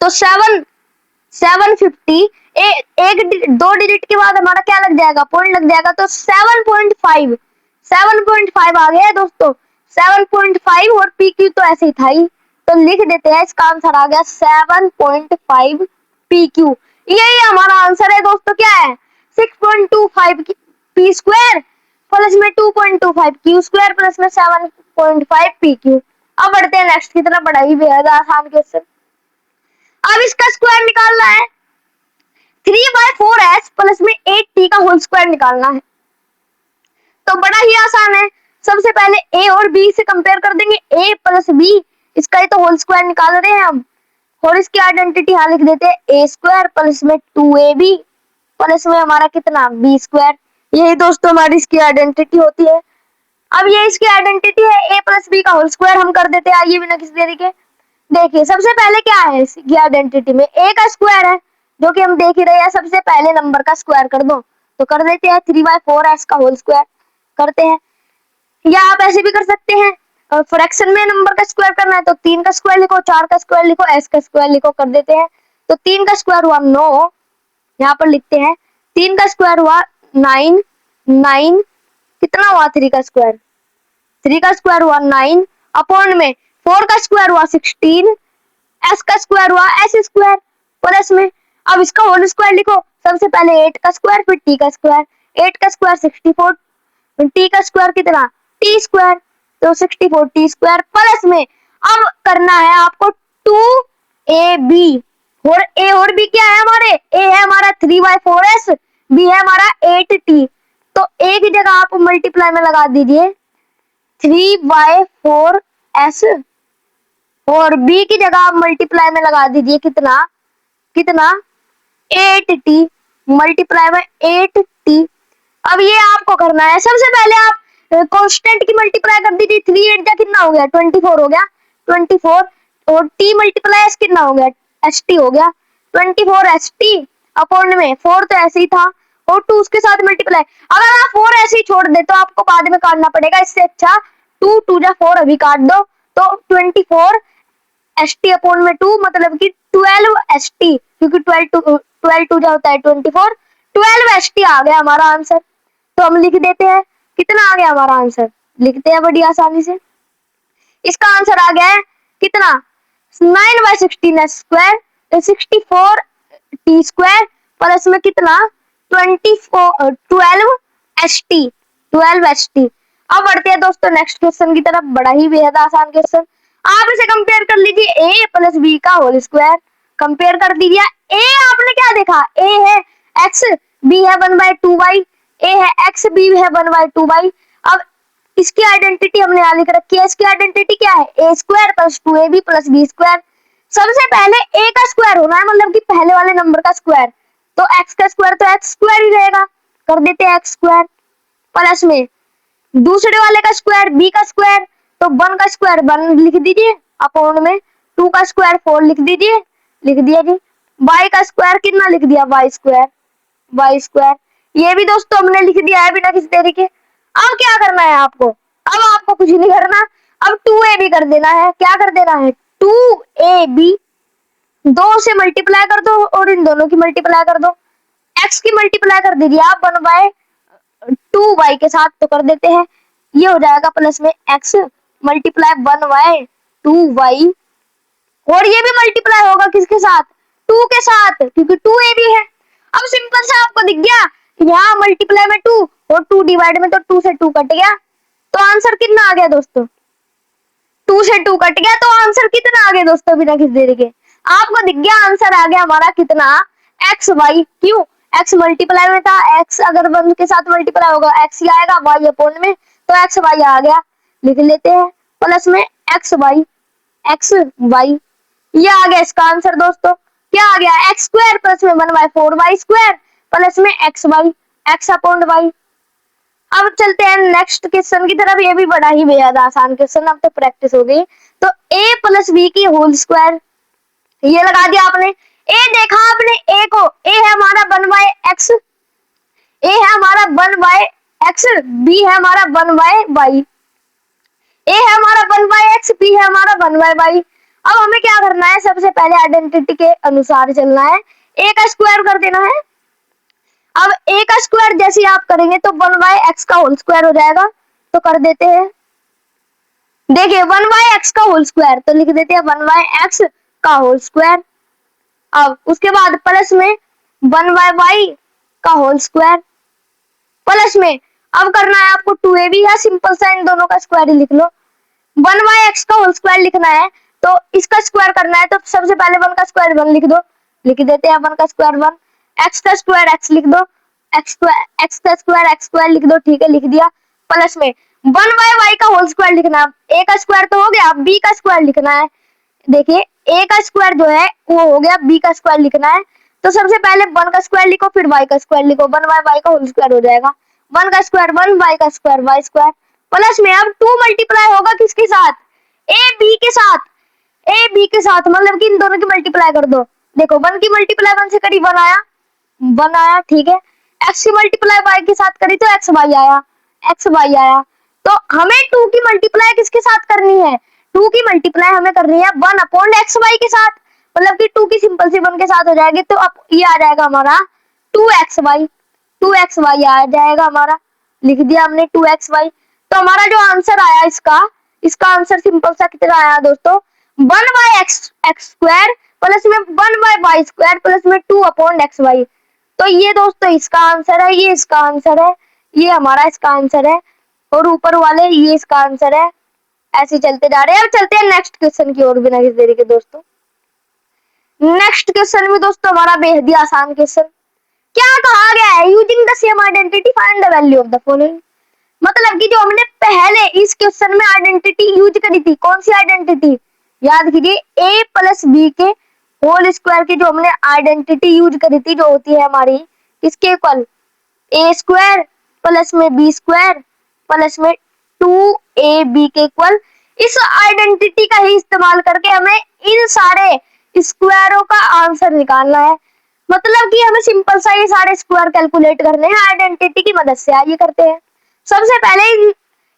Speaker 1: तो 750 दो डिजिट के बाद हमारा क्या लग जाएगा, पॉइंट लग जाएगा, तो 7.5 7.5 आ गया है दोस्तों। 7.5 और पी क्यू तो ऐसे ही था ही, तो लिख देते हैं इसका आंसर आ गया 7.5 पी क्यू। यही हमारा आंसर है दोस्तों। क्या है, 6.25 पी स्क्वायर प्लस में 2.25 क्यू स्क्वायर प्लस में 7.5 पी क्यू। अब बढ़ते हैं नेक्स्ट की तरफ, बड़ा ही बेहद आसान क्वेश्चन। अब इसका स्क्वायर निकालना है, 3/4s प्लस में 8t का होल स्क्वायर निकालना है। तो बड़ा ही आसान है, सबसे पहले a और b से कंपेयर कर देंगे, a प्लस b, इसका ही तो होल स्क्वायर निकाल रहे हैं हम, और इसकी आइडेंटिटी यहाँ लिख देते हैं a स्क्वायर प्लस में 2ab प्लस में हमारा कितना b स्क्वायर। यही दोस्तों हमारी इसकी आइडेंटिटी होती है। अब ये इसकी आइडेंटिटी है, a प्लस b का होल स्क्वायर हम कर देते हैं, आइए बिना किसी देरी के। देखिए सबसे पहले क्या है इसकी आइडेंटिटी में, a का स्क्वायर है जो कि हम देख ही रहे हैं, सबसे पहले नंबर का स्क्वायर कर दो, तो कर देते हैं 3/4s का होल स्क्वायर करते हैं। या आप ऐसे भी कर सकते हैं, फ्रैक्शन में नंबर का स्क्वायर करना है तो 3 का स्क्वायर लिखो, 4 का स्क्वायर लिखो, s का स्क्वायर लिखो, कर देते हैं। तो 3 का स्क्वायर हुआ 9, यहाँ पर लिखते हैं 3 का स्क्वायर हुआ 9, 9 कितना हुआ 3 का स्क्वायर, 3 का स्क्वायर हुआ 9 अपॉन में 4 का स्क्वायर हुआ 16, s का स्क्वायर हुआ s स्क्वायर प्लस में, अब इसका होल स्क्वायर लिखो, सबसे पहले 8 का स्क्वायर फिर t का स्क्वायर, 8 का स्क्वायर 64, t का स्क्वायर कितना t स्क्वायर, तो 64 t स्क्वायर प्लस में, अब करना है आपको 2ab, और a और b क्या है हमारे, a है हमारा 3/4s, b है हमारा 8t, तो a की जगह आप मल्टीप्लाई में लगा दीजिए 3/4s और b की जगह आप मल्टीप्लाई में लगा दीजिए कितना कितना 8t मल्टीप्लाई में 8t। अब ये आपको करना है, सबसे पहले आप कांस्टेंट की मल्टीप्लाई कर दीजिए, 3 8 जा कितना हो गया 24 हो गया 24, और t मल्टीप्लाई s कितना हो गया st हो गया 24 st अपॉन में 4 तो ऐसे ही था और 2 उसके साथ मल्टीप्लाई। अगर आप 4 ऐसे ही छोड़ दे तो आपको बाद में काटना पड़ेगा, इससे अच्छा 2 2 जा 4 अभी काट दो, तो 24 st अपॉन में 2 मतलब कि 12 st, क्योंकि 12 2 जा होता है 24, 12 st आ गया हमारा आंसर। तो हम लिख देते हैं कितना आ गया हमारा आंसर, लिखते हैं बड़ी आसानी से। इसका आंसर आ गया है कितना 9/16 स्क्वायर, 64 टी स्क्वायर प्लस में कितना 12 एस टी। अब बढ़ते हैं दोस्तों नेक्स्ट क्वेश्चन की तरफ, बड़ा ही बेहद आसान क्वेश्चन। आप इसे कंपेयर कर लीजिए a प्लस बी का होल स्क्वायर, कंपेयर कर दीजिए। a आपने क्या देखा, a है x, b है 1/2y, a है x, b है 1/2y। अब इसकी आइडेंटिटी हमने यहाँ लिख रखी है, इसकी आइडेंटिटी क्या है a square plus 2ab plus b square. सबसे पहले a का स्क्वायर होना है, मतलब कि पहले वाले नंबर का स्क्वायर, तो x का स्क्वायर तो x स्क्वायर ही रहेगा, कर देते हैं x स्क्वायर प्लस में दूसरे वाले का स्क्वायर b का स्क्वायर, तो 1 का स्क्वायर 1 लिख दीजिए अपॉन में 2 का स्क्वायर 4 लिख दीजिए, लिख दिया जी। y का स्क्वायर कितना लिख दिया y स्क्वायर, ये भी दोस्तों हमने लिख दिया है बिना किसी तरीके। अब क्या करना है आपको, अब आपको कुछ नहीं करना, अब 2ab कर देना है। क्या कर देना है 2ab, 2 से मल्टीप्लाई कर दो और इन दोनों की मल्टीप्लाई कर दो, x की मल्टीप्लाई कर दीजिए आप 1/2y के साथ, तो कर देते हैं ये हो जाएगा प्लस में x मल्टीप्लाई 1/2y, और ये भी मल्टीप्लाई होगा किसके साथ 2 के साथ, क्योंकि 2ab है। अब सिंपल सा आपको दिख गया, यहाँ मल्टीप्लाई में 2 और 2 डिवाइड में, तो 2 से 2 कट गया, तो आंसर कितना आ गया दोस्तों 2 से 2 कट गया, तो आंसर कितना आ गया दोस्तों बिना किसी देरी के, आपको दिख गया आंसर आ गया हमारा कितना एक्स वाई। क्यों, एक्स मल्टीप्लाई में था, एक्स अगर 1 के साथ मल्टीप्लाई होगा एक्स ही आएगा, वाई अपॉन में, तो एक्स वाई आ गया, लिख लेते हैं प्लस में एक्स वाई, ये आ गया इसका आंसर दोस्तों। क्या आ गया एक्स स्क्वायर प्लस में 1/4 वाई स्क्वायर प्लस में X Y, X upon Y. अब चलते हैं नेक्स्ट क्वेश्चन की तरफ। ये भी बड़ा ही बेहद आसान क्वेश्चन, अब तो प्रैक्टिस हो गई। तो a प्लस बी की होल स्क्वायर, ये लगा दिया आपने। ए देखा आपने, ए को, ए है हमारा 1/x, ए है हमारा 1/x, बी है हमारा 1/y, ए है हमारा 1/x, बी है हमारा 1/y। अब हमें क्या करना है, सबसे पहले आइडेंटिटी के अनुसार चलना है, ए का स्क्वायर कर देना है। अब ए का स्क्वायर जैसे आप करेंगे तो 1/x का होल स्क्वायर हो जाएगा, तो कर देते हैं। देखिए 1/x का होल स्क्वायर, तो लिख देते हैं 1/x का होल स्क्वायर। अब उसके बाद प्लस में 1/y का होल स्क्वायर, प्लस में अब करना है आपको 2ab है, सिंपल सा इन दोनों का स्क्वायर ही लिख लो। 1/x का होल स्क्वायर लिखना है तो इसका स्क्वायर करना है, तो सबसे पहले 1 का स्क्वायर 1 लिख दो, लिख देते हैं 1 का स्क्वायर 1, x का स्क्वायर x लिख दो, x का स्क्वायर x स्क्वायर लिख दो, ठीक है लिख दिया। प्लस में 1/y का होल स्क्वायर लिखना है, a का स्क्वायर तो हो गया, b का स्क्वायर लिखना है। देखिए a का स्क्वायर जो है वो हो गया, b का स्क्वायर लिखना है, तो सबसे पहले 1 का स्क्वायर लिखो, फिर y का स्क्वायर लिखो, 1/y का होल स्क्वायर हो जाएगा, 1 का स्क्वायर 1, y का स्क्वायर y स्क्वायर। प्लस में अब 2 मल्टीप्लाई होगा किसके साथ, a b के साथ, a b के साथ, मतलब कि इन दोनों की मल्टीप्लाई कर दो। देखो 1 की मल्टीप्लाई 1 से करी 1 आया, 1 आया, ठीक है। x की मल्टीप्लाई y के साथ करी तो x y आया, x y आया। तो हमें 2 की मल्टीप्लाई किसके साथ करनी है, 2 की मल्टीप्लाई हमें करनी है 1/xy के साथ, मतलब कि 2 की सिंपल सी 1 के साथ हो जाएगी, तो अब ये आ जाएगा हमारा 2xy, 2xy आ जाएगा हमारा, लिख दिया हमने 2xy। तो हमारा जो आंसर आया इसका आंसर सिंपल सा कितना आया दोस्तों, 1/x स्क्वायर प्लस में 1/y स्क्वायर प्लस में 2/xy। तो ये दोस्तों इसका आंसर है, ये इसका आंसर है, ये हमारा इसका आंसर है, और ऊपर वाले ये इसका आंसर है। ऐसे चलते जा रहे हैं। अब चलते हैं नेक्स्ट क्वेश्चन की ओर बिना किसी देरी के दोस्तों। नेक्स्ट क्वेश्चन में दोस्तों हमारा बेहद ही आसान क्वेश्चन, क्या कहा गया है, using the same identity find the value of the following. मतलब कि जो हमने पहले इस क्वेश्चन में आइडेंटिटी यूज करी थी, कौन सी आइडेंटिटी, याद कीजिए a प्लस बी के होल स्क्वायर की जो हमने आइडेंटिटी यूज करी थी, जो होती है हमारी किसके इक्वल, a स्क्वायर प्लस में b स्क्वायर प्लस में 2ab के इक्वल। इस आइडेंटिटी का ही इस्तेमाल करके हमें इन सारे स्क्वायरों का आंसर निकालना है। मतलब कि हमें सिंपल सा ये सारे स्क्वायर कैलकुलेट करने हैं आइडेंटिटी की मदद से। आइए करते हैं। सबसे पहले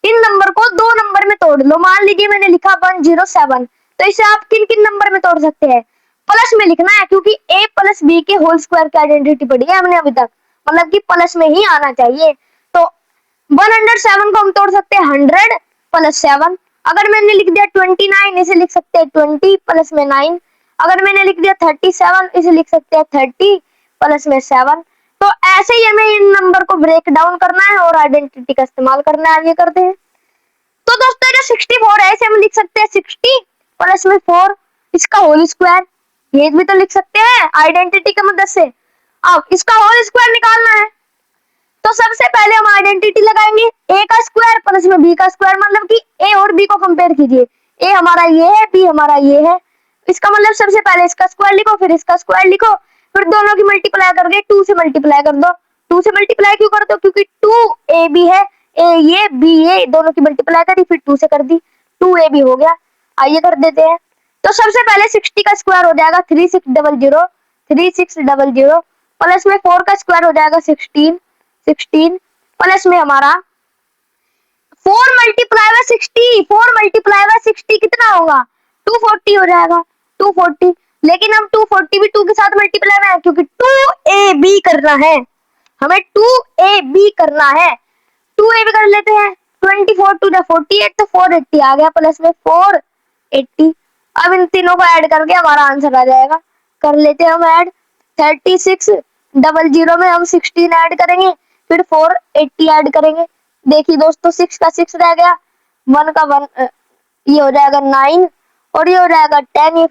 Speaker 1: इन नंबर को 2 नंबर में तोड़ लो। मान लीजिए मैंने लिखा 107, तो इसे आप किन किन नंबर में तोड़ सकते हैं, प्लस में लिखना है, क्योंकि a प्लस बी के होल स्क्वायर की आइडेंटिटी पढ़ी है हमने अभी तक, मतलब कि प्लस में ही आना चाहिए। तो 107 को हम तोड़ सकते हैं 100 प्लस 7। अगर मैंने लिख दिया 29, इसे लिख सकते हैं 20 प्लस में 9। अगर मैंने लिख दिया 37, इसे लिख सकते हैं 30 प्लस में 7। तो ऐसे ही हमें इन नंबर को ब्रेक डाउन करना है और आइडेंटिटी का इस्तेमाल करना है। आगे करते हैं। तो दोस्तों जो 64 है इसे हम लिख सकते हैं 60 प्लस में 4, इसका होल स्क्वायर, ये भी तो लिख सकते हैं आइडेंटिटी की मदद से। अब इसका होल स्क्वायर निकालना है, तो सबसे पहले हम आइडेंटिटी लगाएंगे, a का स्क्वायर प्लस में b का स्क्वायर, मतलब कि a और b को कंपेयर कीजिए, a हमारा ये है, b हमारा ये है। इसका मतलब सबसे पहले इसका स्क्वायर लिखो, फिर इसका स्क्वायर लिखो, फिर दोनों की मल्टीप्लाई करके 2 से मल्टीप्लाई कर दो। 2 से मल्टीप्लाई क्यों करते हो, क्योंकि 2ab है, a ये b ये, दोनों की मल्टीप्लाई करी फिर 2 से कर दी, 2ab हो गया। आइए कर देते हैं। तो सबसे पहले 60 का स्क्वायर हो जाएगा 3600, 3600 प्लस में 4 का स्क्वायर हो जाएगा 16 प्लस में हमारा 4 मल्टीप्लाई बाय 60, 4 मल्टीप्लाई बाय 60 कितना होगा, 240 हो जाएगा, 240। लेकिन हम 240 भी 2 के साथ मल्टीप्लाई में है, क्योंकि 2ab करना है हमें, 2ab करना है, 2ab कर लेते हैं। 24 टू 48, तो 480 आ गया, प्लस में 480। अब इन तीनों को ऐड करके हमारा आंसर आ जाएगा। कर लेते हैं हम ऐड, 3600 में हम 16 ऐड करेंगे, फिर 480 ऐड करेंगे। देखिए दोस्तों 6 का 6 रह गया, 1 का 1, ये हो जाएगा 9 और ये हो जाएगा 10, ये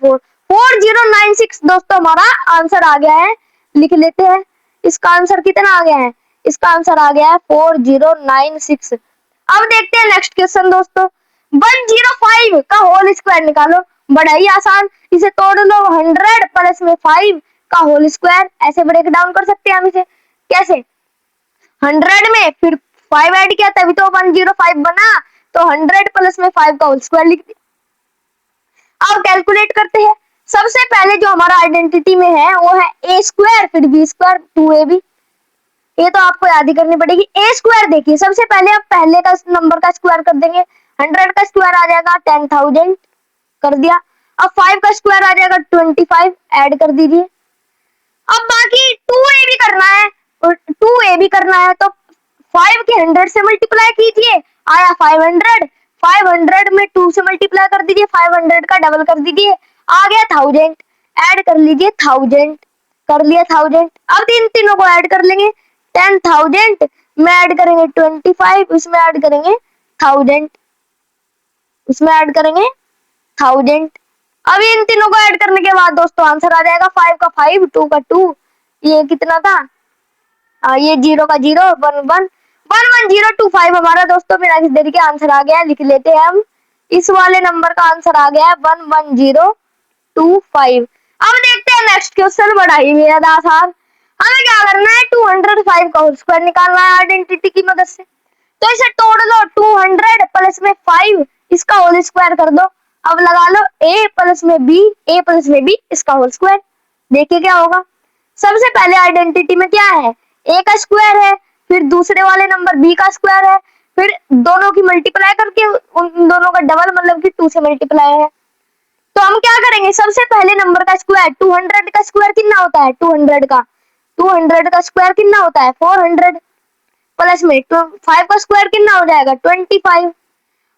Speaker 1: 4096 दोस्तों हमारा आंसर आ गया है। लिख लेते हैं इसका आंसर कितना आ गया है, इसका आंसर आ गया है 4096। अब देखते हैं नेक्स्ट क्वेश्चन दोस्तों, 105 का होल स्क्वायर निकालो। बड़ा ही आसान, इसे तोड़ लो, 100 प्लस में 5 का होल स्क्वायर, ऐसे ब्रेक डाउन कर सकते हैं हम इसे। कैसे, 100 में फिर 5 ऐड किया तभी तो 105 बना, तो 100 प्लस में 5 का होल स्क्वायर लिख दिया। अब कैलकुलेट करते हैं। सबसे पहले जो हमारा आइडेंटिटी में है वो है ए स्क्वायर, फिर बी स्क्वायर 2ab। ये तो आपको याद ही करनी पड़ेगी। ए स्क्वायर देखिए, सबसे पहले आप पहले का नंबर का स्क्वायर कर देंगे, 100 का स्क्वायर आ जाएगा 10,000, कर दिया। अब 5 का स्क्वायर आ जाएगा 25, ऐड कर दीजिए। अब बाकी 2a भी करना है, और 2a भी करना है तो 5 के 100 से मल्टीप्लाई कीजिए, आया 500। 500 में 2 से मल्टीप्लाई कर दीजिए, 500 का डबल कर दीजिए, आ गया 1000, ऐड कर लीजिए 1000, कर लिया 1000। अब इन तीनों को ऐड कर लेंगे, 10,000 में ऐड करेंगे 25, उसमें ऐड करेंगे 1000, उसमें ऐड करेंगे 1000। अब इन तीनों को ऐड करने के बाद दोस्तों आंसर आ जाएगा 5 का 5, 2 का 2, ये कितना था, ये 0 का 0, 1 1 11025 हमारा दोस्तों बिना किसी देरी के आंसर आ गया। लिख लेते हैं हम, इस वाले नंबर का आंसर आ गया है 11025। अब देखते हैं नेक्स्ट क्वेश्चन, बड़ा ही बेहद आसान। हमें क्या करना है, 205 का होल स्क्वायर निकालना है आइडेंटिटी की मदद से। तो इसे तोड़ लो, 200 प्लस में 5 इसका होल स्क्वायर कर दो। अब लगा लो a प्लस में b, a प्लस में b इसका होल स्क्वायर। देखिए क्या होगा। सबसे पहले आइडेंटिटी में क्या है, a का स्क्वायर है, फिर दूसरे वाले नंबर b का स्क्वायर है, फिर दोनों की मल्टीप्लाई करके उन दोनों का डबल मतलब कि 2 से मल्टीप्लाई है। तो हम क्या करेंगे, सबसे पहले नंबर का स्क्वायर, 200 का स्क्वायर कितना होता है, 200 का स्क्वायर कितना होता है 400, प्लस में 5 का स्क्वायर कितना हो जाएगा 25।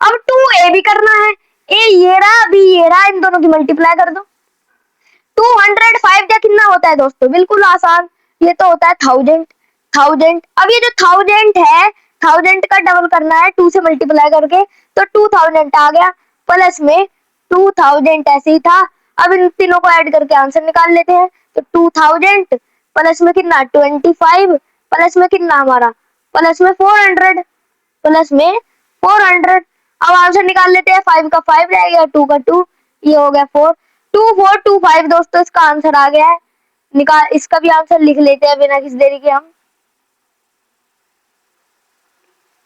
Speaker 1: अब 2a भी करना है, a ये रहा b ये रहा, इन दोनों की मल्टीप्लाई कर दो। 205 का कितना होता है दोस्तों, बिल्कुल आसान, ये तो होता है 1000। अब ये जो 1000 है, 1000 का डबल करना है 2 से मल्टीप्लाई करके, तो 2000 आ गया, प्लस में 2000 ऐसे ही था। अब इन तीनों को ऐड करके आंसर निकाल लेते हैं। तो 2000 प्लस में कितना 25, प्लस में कितना हमारा, प्लस में 400, प्लस में 400। अब आंसर निकाल लेते हैं, 5 का 5 रहेगा, 2 का 2, ये हो गया 4, 2425 दोस्तों इसका आंसर आ गया है। निकाल, इसका भी आंसर लिख लेते हैं बिना किसी देरी के हम।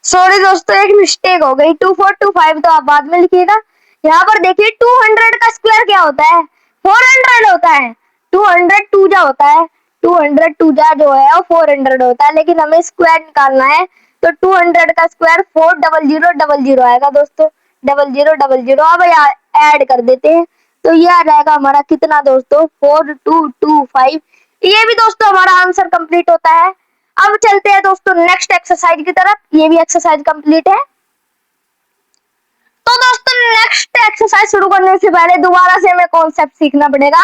Speaker 1: सॉरी दोस्तों, एक मिस्टेक हो गई, 2425 तो आप बाद में लिखिएगा। यहाँ पर देखिए 200 का स्क्वायर क्या होता है, 400 होता है, 200 टूजा होता है, 200 टूजा जो है वो 400 होता है, लेकिन हमें स्क्वायर निकालना है तो 200 का स्क्वायर 40000 आएगा दोस्तों, 0000। अब ऐड कर देते हैं, तो ये आ जाएगा हमारा कितना दोस्तों 4225। ये भी दोस्तों हमारा आंसर कंप्लीट होता है। अब चलते हैं दोस्तों नेक्स्ट एक्सरसाइज की तरफ, ये भी एक्सरसाइज कंप्लीट है। तो दोस्तों नेक्स्ट एक्सरसाइज शुरू करने से पहले दोबारा से हमें कॉन्सेप्ट सीखना पड़ेगा,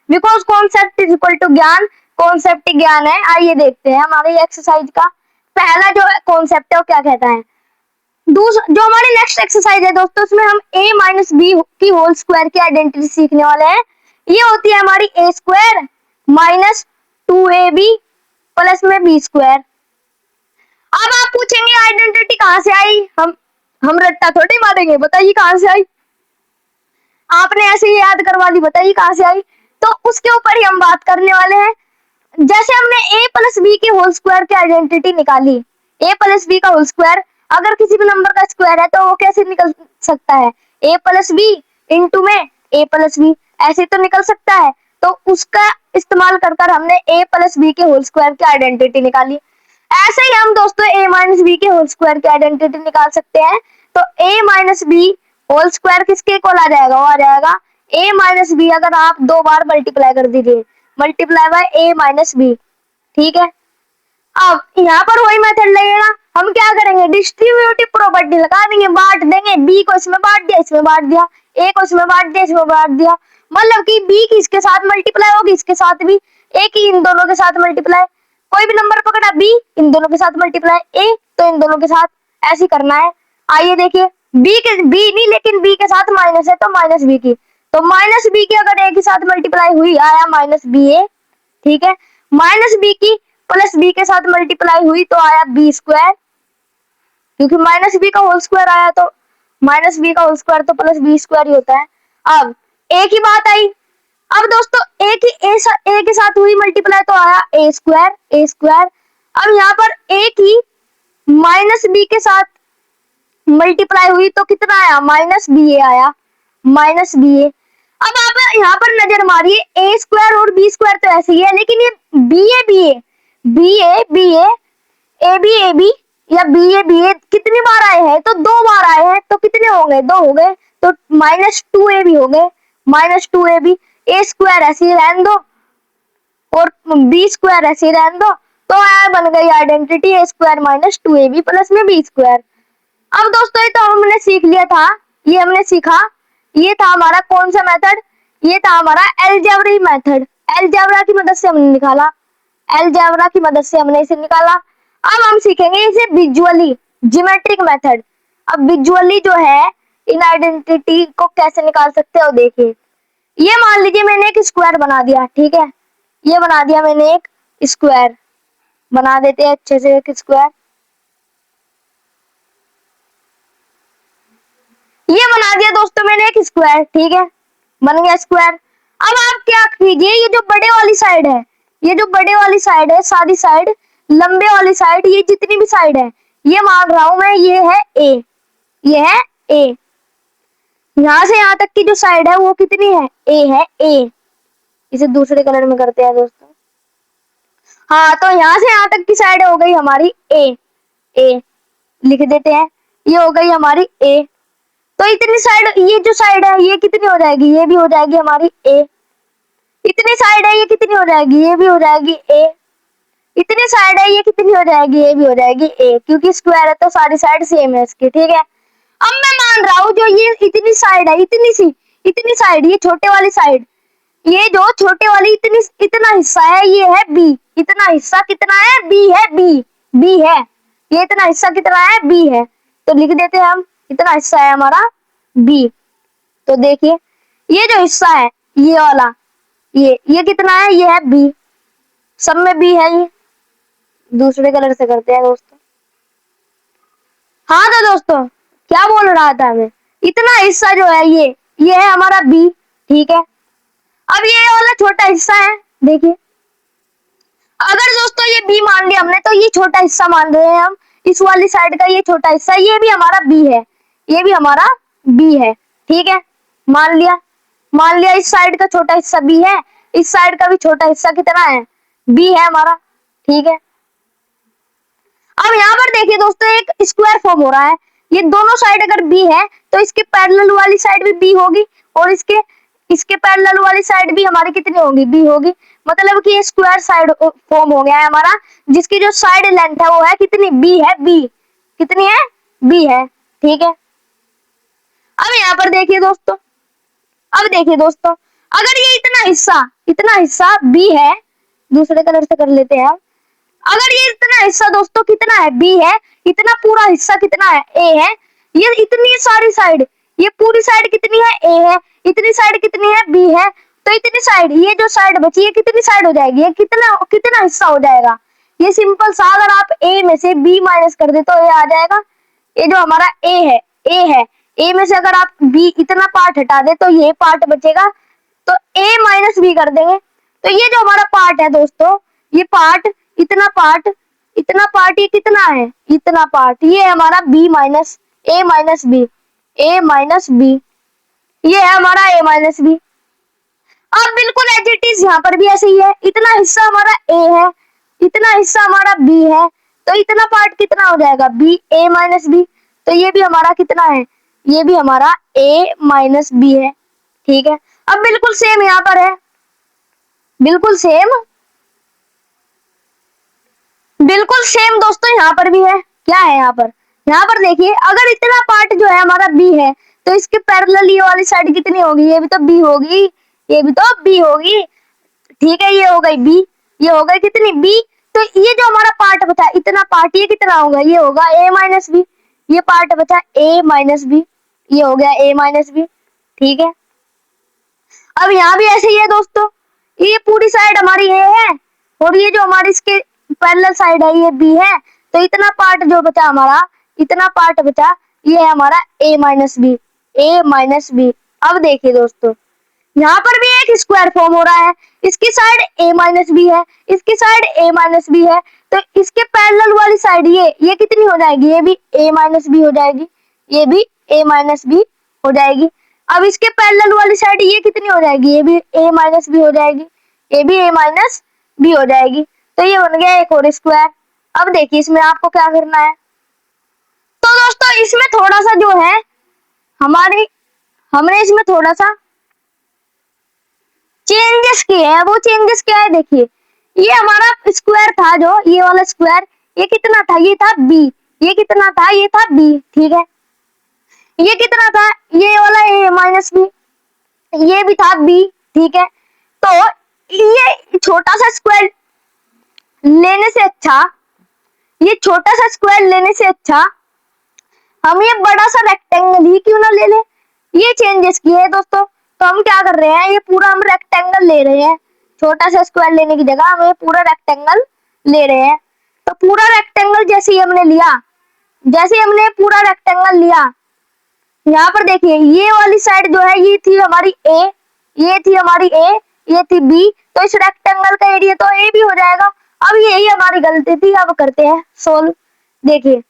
Speaker 1: because concept is equal to ज्ञान, कॉन्सेप्ट ही ज्ञान है। आइए देखते हैं हमारे एक्सरसाइज का पहला जो कॉन्सेप्ट है वो क्या कहता है। जो हमारी नेक्स्ट एक्सरसाइज है दोस्तों, उसमें हम a माइनस बी की होल स्क्वायर की आइडेंटिटी सीखने वाले हैं। ये होती है हमारी a square minus 2ab plus में b स्क्वायर। अब आप पूछेंगे आइडेंटिटी कहाँ से आई, हम रट्टा थोड़ी मारेंगे, बताइए कहाँ से आई, आपने ऐसे ही याद करवा दी, बताइए कहाँ से आई। तो उसके ऊपर ही हम बात करने वाले हैं। जैसे हमने a प्लस बी के होल स्क्वायर की आइडेंटिटी निकाली, a प्लस बी का होल स्क्वायर अगर किसी भी नंबर का स्क्वायर है तो वो कैसे निकल सकता है, a प्लस बी इंटू में a प्लस बी, ऐसे तो निकल सकता है। तो उसका इस्तेमाल कर कर हमने a प्लस बी के होल स्क्वायर की आइडेंटिटी निकाली। ऐसे ही हम दोस्तों a माइनस बी के होल स्क्वायर की आइडेंटिटी निकाल सकते हैं। तो a minus B whole square किसके इक्वल आ जाएगा, वो आ जाएगा a माइनस बी, अगर आप 2 बार मल्टीप्लाई कर दीजिए, multiply by a minus B, ठीक है। अब यहाँ पर वही मेथड लगेगा, हम क्या करेंगे, डिस्ट्रीब्यूटिव प्रॉपर्टी लगा देंगे, बांट देंगे, बी को इसमें बांट दिया, इसमें बांट दिया, ए को इसमें बांट दिया, इसमें बांट दिया, मतलब कि बी की इसके साथ मल्टीप्लाई होगी, इसके साथ भी, ए की इन दोनों के साथ मल्टीप्लाई, कोई भी नंबर पकड़ा बी इन दोनों के साथ मल्टीप्लाई, ए तो इन दोनों के साथ, ऐसे करना है। आइए देखिए, बी नहीं, लेकिन बी के साथ माइनस है तो माइनस बी की, तो माइनस बी की अगर ए के साथ मल्टीप्लाई हुई, आया माइनस बी ए, ठीक है। माइनस बी की प्लस बी के साथ मल्टीप्लाई हुई तो आया बी स्क्वायर, क्योंकि माइनस बी का होल स्क्वायर आया तो माइनस बी का होल स्क्वायर तो प्लस बी स्क्वायर ही होता है। अब ए की बात आई, अब दोस्तों ए की ए के साथ हुई मल्टीप्लाई तो आया ए स्क्वायर, ए स्क्वायर। अब यहाँ पर ए की माइनस बी के साथ मल्टीप्लाई हुई तो कितना आया, माइनस बी ए आया, माइनस बी ए। अब आप यहाँ पर नजर मारिए, ए स्क्वायर और बी स्क्वायर तो ऐसे ही है, लेकिन ये B A B A B A B A B या बी ए कितनी बार आए हैं, तो 2 बार आए हैं, तो कितने हो गए, 2 हो गए, तो माइनस टू ए बी हो गए, minus two A B. A square ऐसे ही रहने दो और बी स्क्वायर ऐसे ही रहने दो, तो यार बन गई identity A square minus two A B plus में बी स्क्वायर। अब दोस्तों ये तो हमने सीख लिया था, ये हमने सीखा, ये था हमारा कौन सा मेथड, ये था हमारा अलजेब्रिक मेथड। अलजेब्रा की मदद से हमने निकाला, अलजेब्रा की मदद से हमने इसे निकाला। अब हम सीखेंगे इसे विजुअली, ज्योमेट्रिक मेथड। अब विजुअली जो है इन आइडेंटिटी को कैसे निकाल सकते हो, देखिए ये मान लीजिए मैंने एक स्क्वायर बना दिया, ठीक है, ये बना दिया मैंने एक स्क्वायर, बना देते हैं अच्छे से एक स्क्वायर, ये बना दिया दोस्तों मैंने एक स्क्वायर, ठीक है, बन गया स्क्वायर। अब आप क्या कीजिए, ये जो बड़े वाली साइड है, ये जो बड़े वाली साइड है, सारी साइड, लंबे वाली साइड, ये जितनी भी साइड है, ये मान रहा हूं मैं, ये है ए, ये है ए, यहां से यहां तक की जो साइड है वो कितनी है, ए है, ए। इसे दूसरे कलर में करते हैं दोस्तों, हाँ, तो यहां से यहां तक की साइड हो गई हमारी ए, ए लिख देते हैं, ये हो गई हमारी ए। तो इतनी साइड, ये जो साइड है ये कितनी हो जाएगी, ये भी हो जाएगी हमारी ए। इतनी साइड है ये कितनी हो जाएगी, ये भी हो जाएगी ए। इतनी साइड है ये कितनी हो जाएगी, ये भी हो जाएगी ए, क्योंकि स्क्वायर है तो सारी साइड सेम है इसकी, ठीक है। अब मैं मान रहा हूं जो ये इतनी साइड है, इतनी साइड, ये छोटे वाली साइड, ये जो छोटे वाली इतना हिस्सा है, ये है बी, इतना हिस्सा कितना है, बी है, बी है, ये इतना हिस्सा कितना है, बी है, तो लिख देते हैं हम, इतना हिस्सा है हमारा बी। तो देखिए ये जो हिस्सा है ये वाला, ये कितना है, ये है बी, सब में बी है, ये दूसरे कलर से करते हैं दोस्तों। हाँ तो दोस्तों क्या बोल रहा था मैं, इतना हिस्सा जो है ये है हमारा बी, ठीक है। अब ये वाला छोटा हिस्सा है, देखिए अगर दोस्तों ये बी मान लिया हमने, तो ये छोटा हिस्सा मान रहे हैं हम, इस वाली साइड का ये छोटा हिस्सा, ये भी हमारा बी है, ये भी हमारा बी है, ठीक है, मान लिया इस साइड का छोटा हिस्सा बी है, इस साइड का भी छोटा हिस्सा कितना है, बी है हमारा, ठीक है। अब यहाँ पर देखिए दोस्तों एक स्क्वायर फॉर्म हो रहा है, ये दोनों साइड अगर बी है तो इसके पैरेलल वाली साइड भी बी होगी, और इसके पैरेलल वाली साइड भी हमारी कितनी होगी, बी होगी, मतलब कि ये स्क्वायर साइड फॉर्म हो गया है हमारा, जिसकी जो साइड लेंथ है वो है कितनी, बी है, बी कितनी है, बी है, ठीक है। अब यहाँ पर देखिए दोस्तों, अब देखिए दोस्तों, अगर ये इतना हिस्सा बी है, दूसरे कलर से कर लेते हैं, अगर ये इतना हिस्सा दोस्तों कितना है, बी है, इतना पूरा हिस्सा कितना है, ए है, ये इतनी सारी साइड, ये पूरी साइड कितनी है, ए है, इतनी साइड कितनी है, बी है, तो इतनी साइड, ये जो साइड बची है कितनी साइड हो जाएगी, ये कितना कितना हिस्सा हो जाएगा, ये सिंपल सा, अगर आप ए में से बी माइनस कर दे तो ये आ जाएगा, ये जो हमारा ए में से अगर आप बी इतना पार्ट हटा दे तो ये पार्ट बचेगा, तो ए माइनस बी कर देंगे, तो ये जो हमारा पार्ट है दोस्तों, ये पार्ट इतना पार्ट ये कितना है, इतना पार्ट, ये है हमारा बी माइनस ए माइनस बी, ए माइनस बी, ये है हमारा ए माइनस बी। अब बिल्कुल एज इट इज यहाँ पर भी ऐसे ही है, इतना हिस्सा हमारा ए है, इतना हिस्सा हमारा बी है, तो इतना पार्ट कितना हो जाएगा, बी ए माइनस बी, तो ये भी हमारा कितना है, ये भी हमारा ए माइनस बी है, ठीक है। अब बिल्कुल सेम यहाँ पर है, बिल्कुल सेम दोस्तों यहाँ पर भी है, क्या है यहाँ पर देखिए, अगर इतना पार्ट जो है हमारा बी है, तो इसके पैरेलल ये वाली साइड कितनी होगी, ये भी तो बी होगी, ये भी तो बी होगी, ठीक है, ये हो गई बी, ये हो गई कितनी, बी। तो ये जो हमारा पार्ट बचा, इतना पार्ट ये कितना होगा, ये होगा ए माइनस बी, ये पार्ट बचा ए माइनस बी, ये हो गया ए माइनस बी, ठीक है। अब यहाँ भी ऐसे ही है दोस्तों, ये पूरी साइड हमारी ए है, और ये जो हमारी इसके पैरेलल साइड है ये बी है, तो इतना पार्ट जो बचा हमारा, इतना पार्ट बचा, ये है हमारा ए माइनस बी, ए माइनस बी। अब देखिए दोस्तों यहाँ पर भी एक स्क्वायर फॉर्म हो रहा है, इसकी साइड ए माइनस बी है, इसकी साइड ए माइनस बी है, तो इसके पैरेलल वाली साइड ये कितनी हो जाएगी, ये भी a माइनस बी हो जाएगी, ये भी a माइनस बी हो जाएगी। अब इसके पैरेलल वाली साइड ये कितनी हो जाएगी, ये भी a माइनस बी हो जाएगी, ये भी a माइनस बी हो जाएगी। तो ये बन गया एक और स्क्वायर। अब देखिए इसमें आपको क्या करना है। तो दोस्तों इसमें थोड़ा सा जो है हमने इसमें थोड़ा सा चेंजेस किए हैं। वो चेंजेस क्या है, देखिए ये हमारा स्क्वायर था, जो ये वाला स्क्वायर, ये कितना था, ये था b, ये कितना था, ये था b, ठीक है। ये कितना था, ये वाला a माइनस बी, ये भी था b, ठीक है। तो ये छोटा सा स्क्वायर लेने से अच्छा, ये छोटा सा स्क्वायर लेने से अच्छा हम ये बड़ा सा रेक्टेंगल ही क्यों ना ले ले। ये चेंजेस किए हैं दोस्तों। तो हम क्या कर रहे हैं, ये पूरा हम रेक्टेंगल ले रहे हैं, छोटा सा स्क्वायर लेने की जगह हम ये पूरा रेक्टेंगल ले रहे हैं। तो पूरा रेक्टेंगल जैसे ही हमने लिया, जैसे हमने पूरा रेक्टेंगल लिया, यहाँ पर देखिए ये वाली साइड जो है ये थी हमारी a, ये थी हमारी a, ये थी b, तो इस रेक्टेंगल का एरिया तो a भी हो जाएगा। अब यही हमारी गलती थी। अब करते हैं सोल्व। देखिए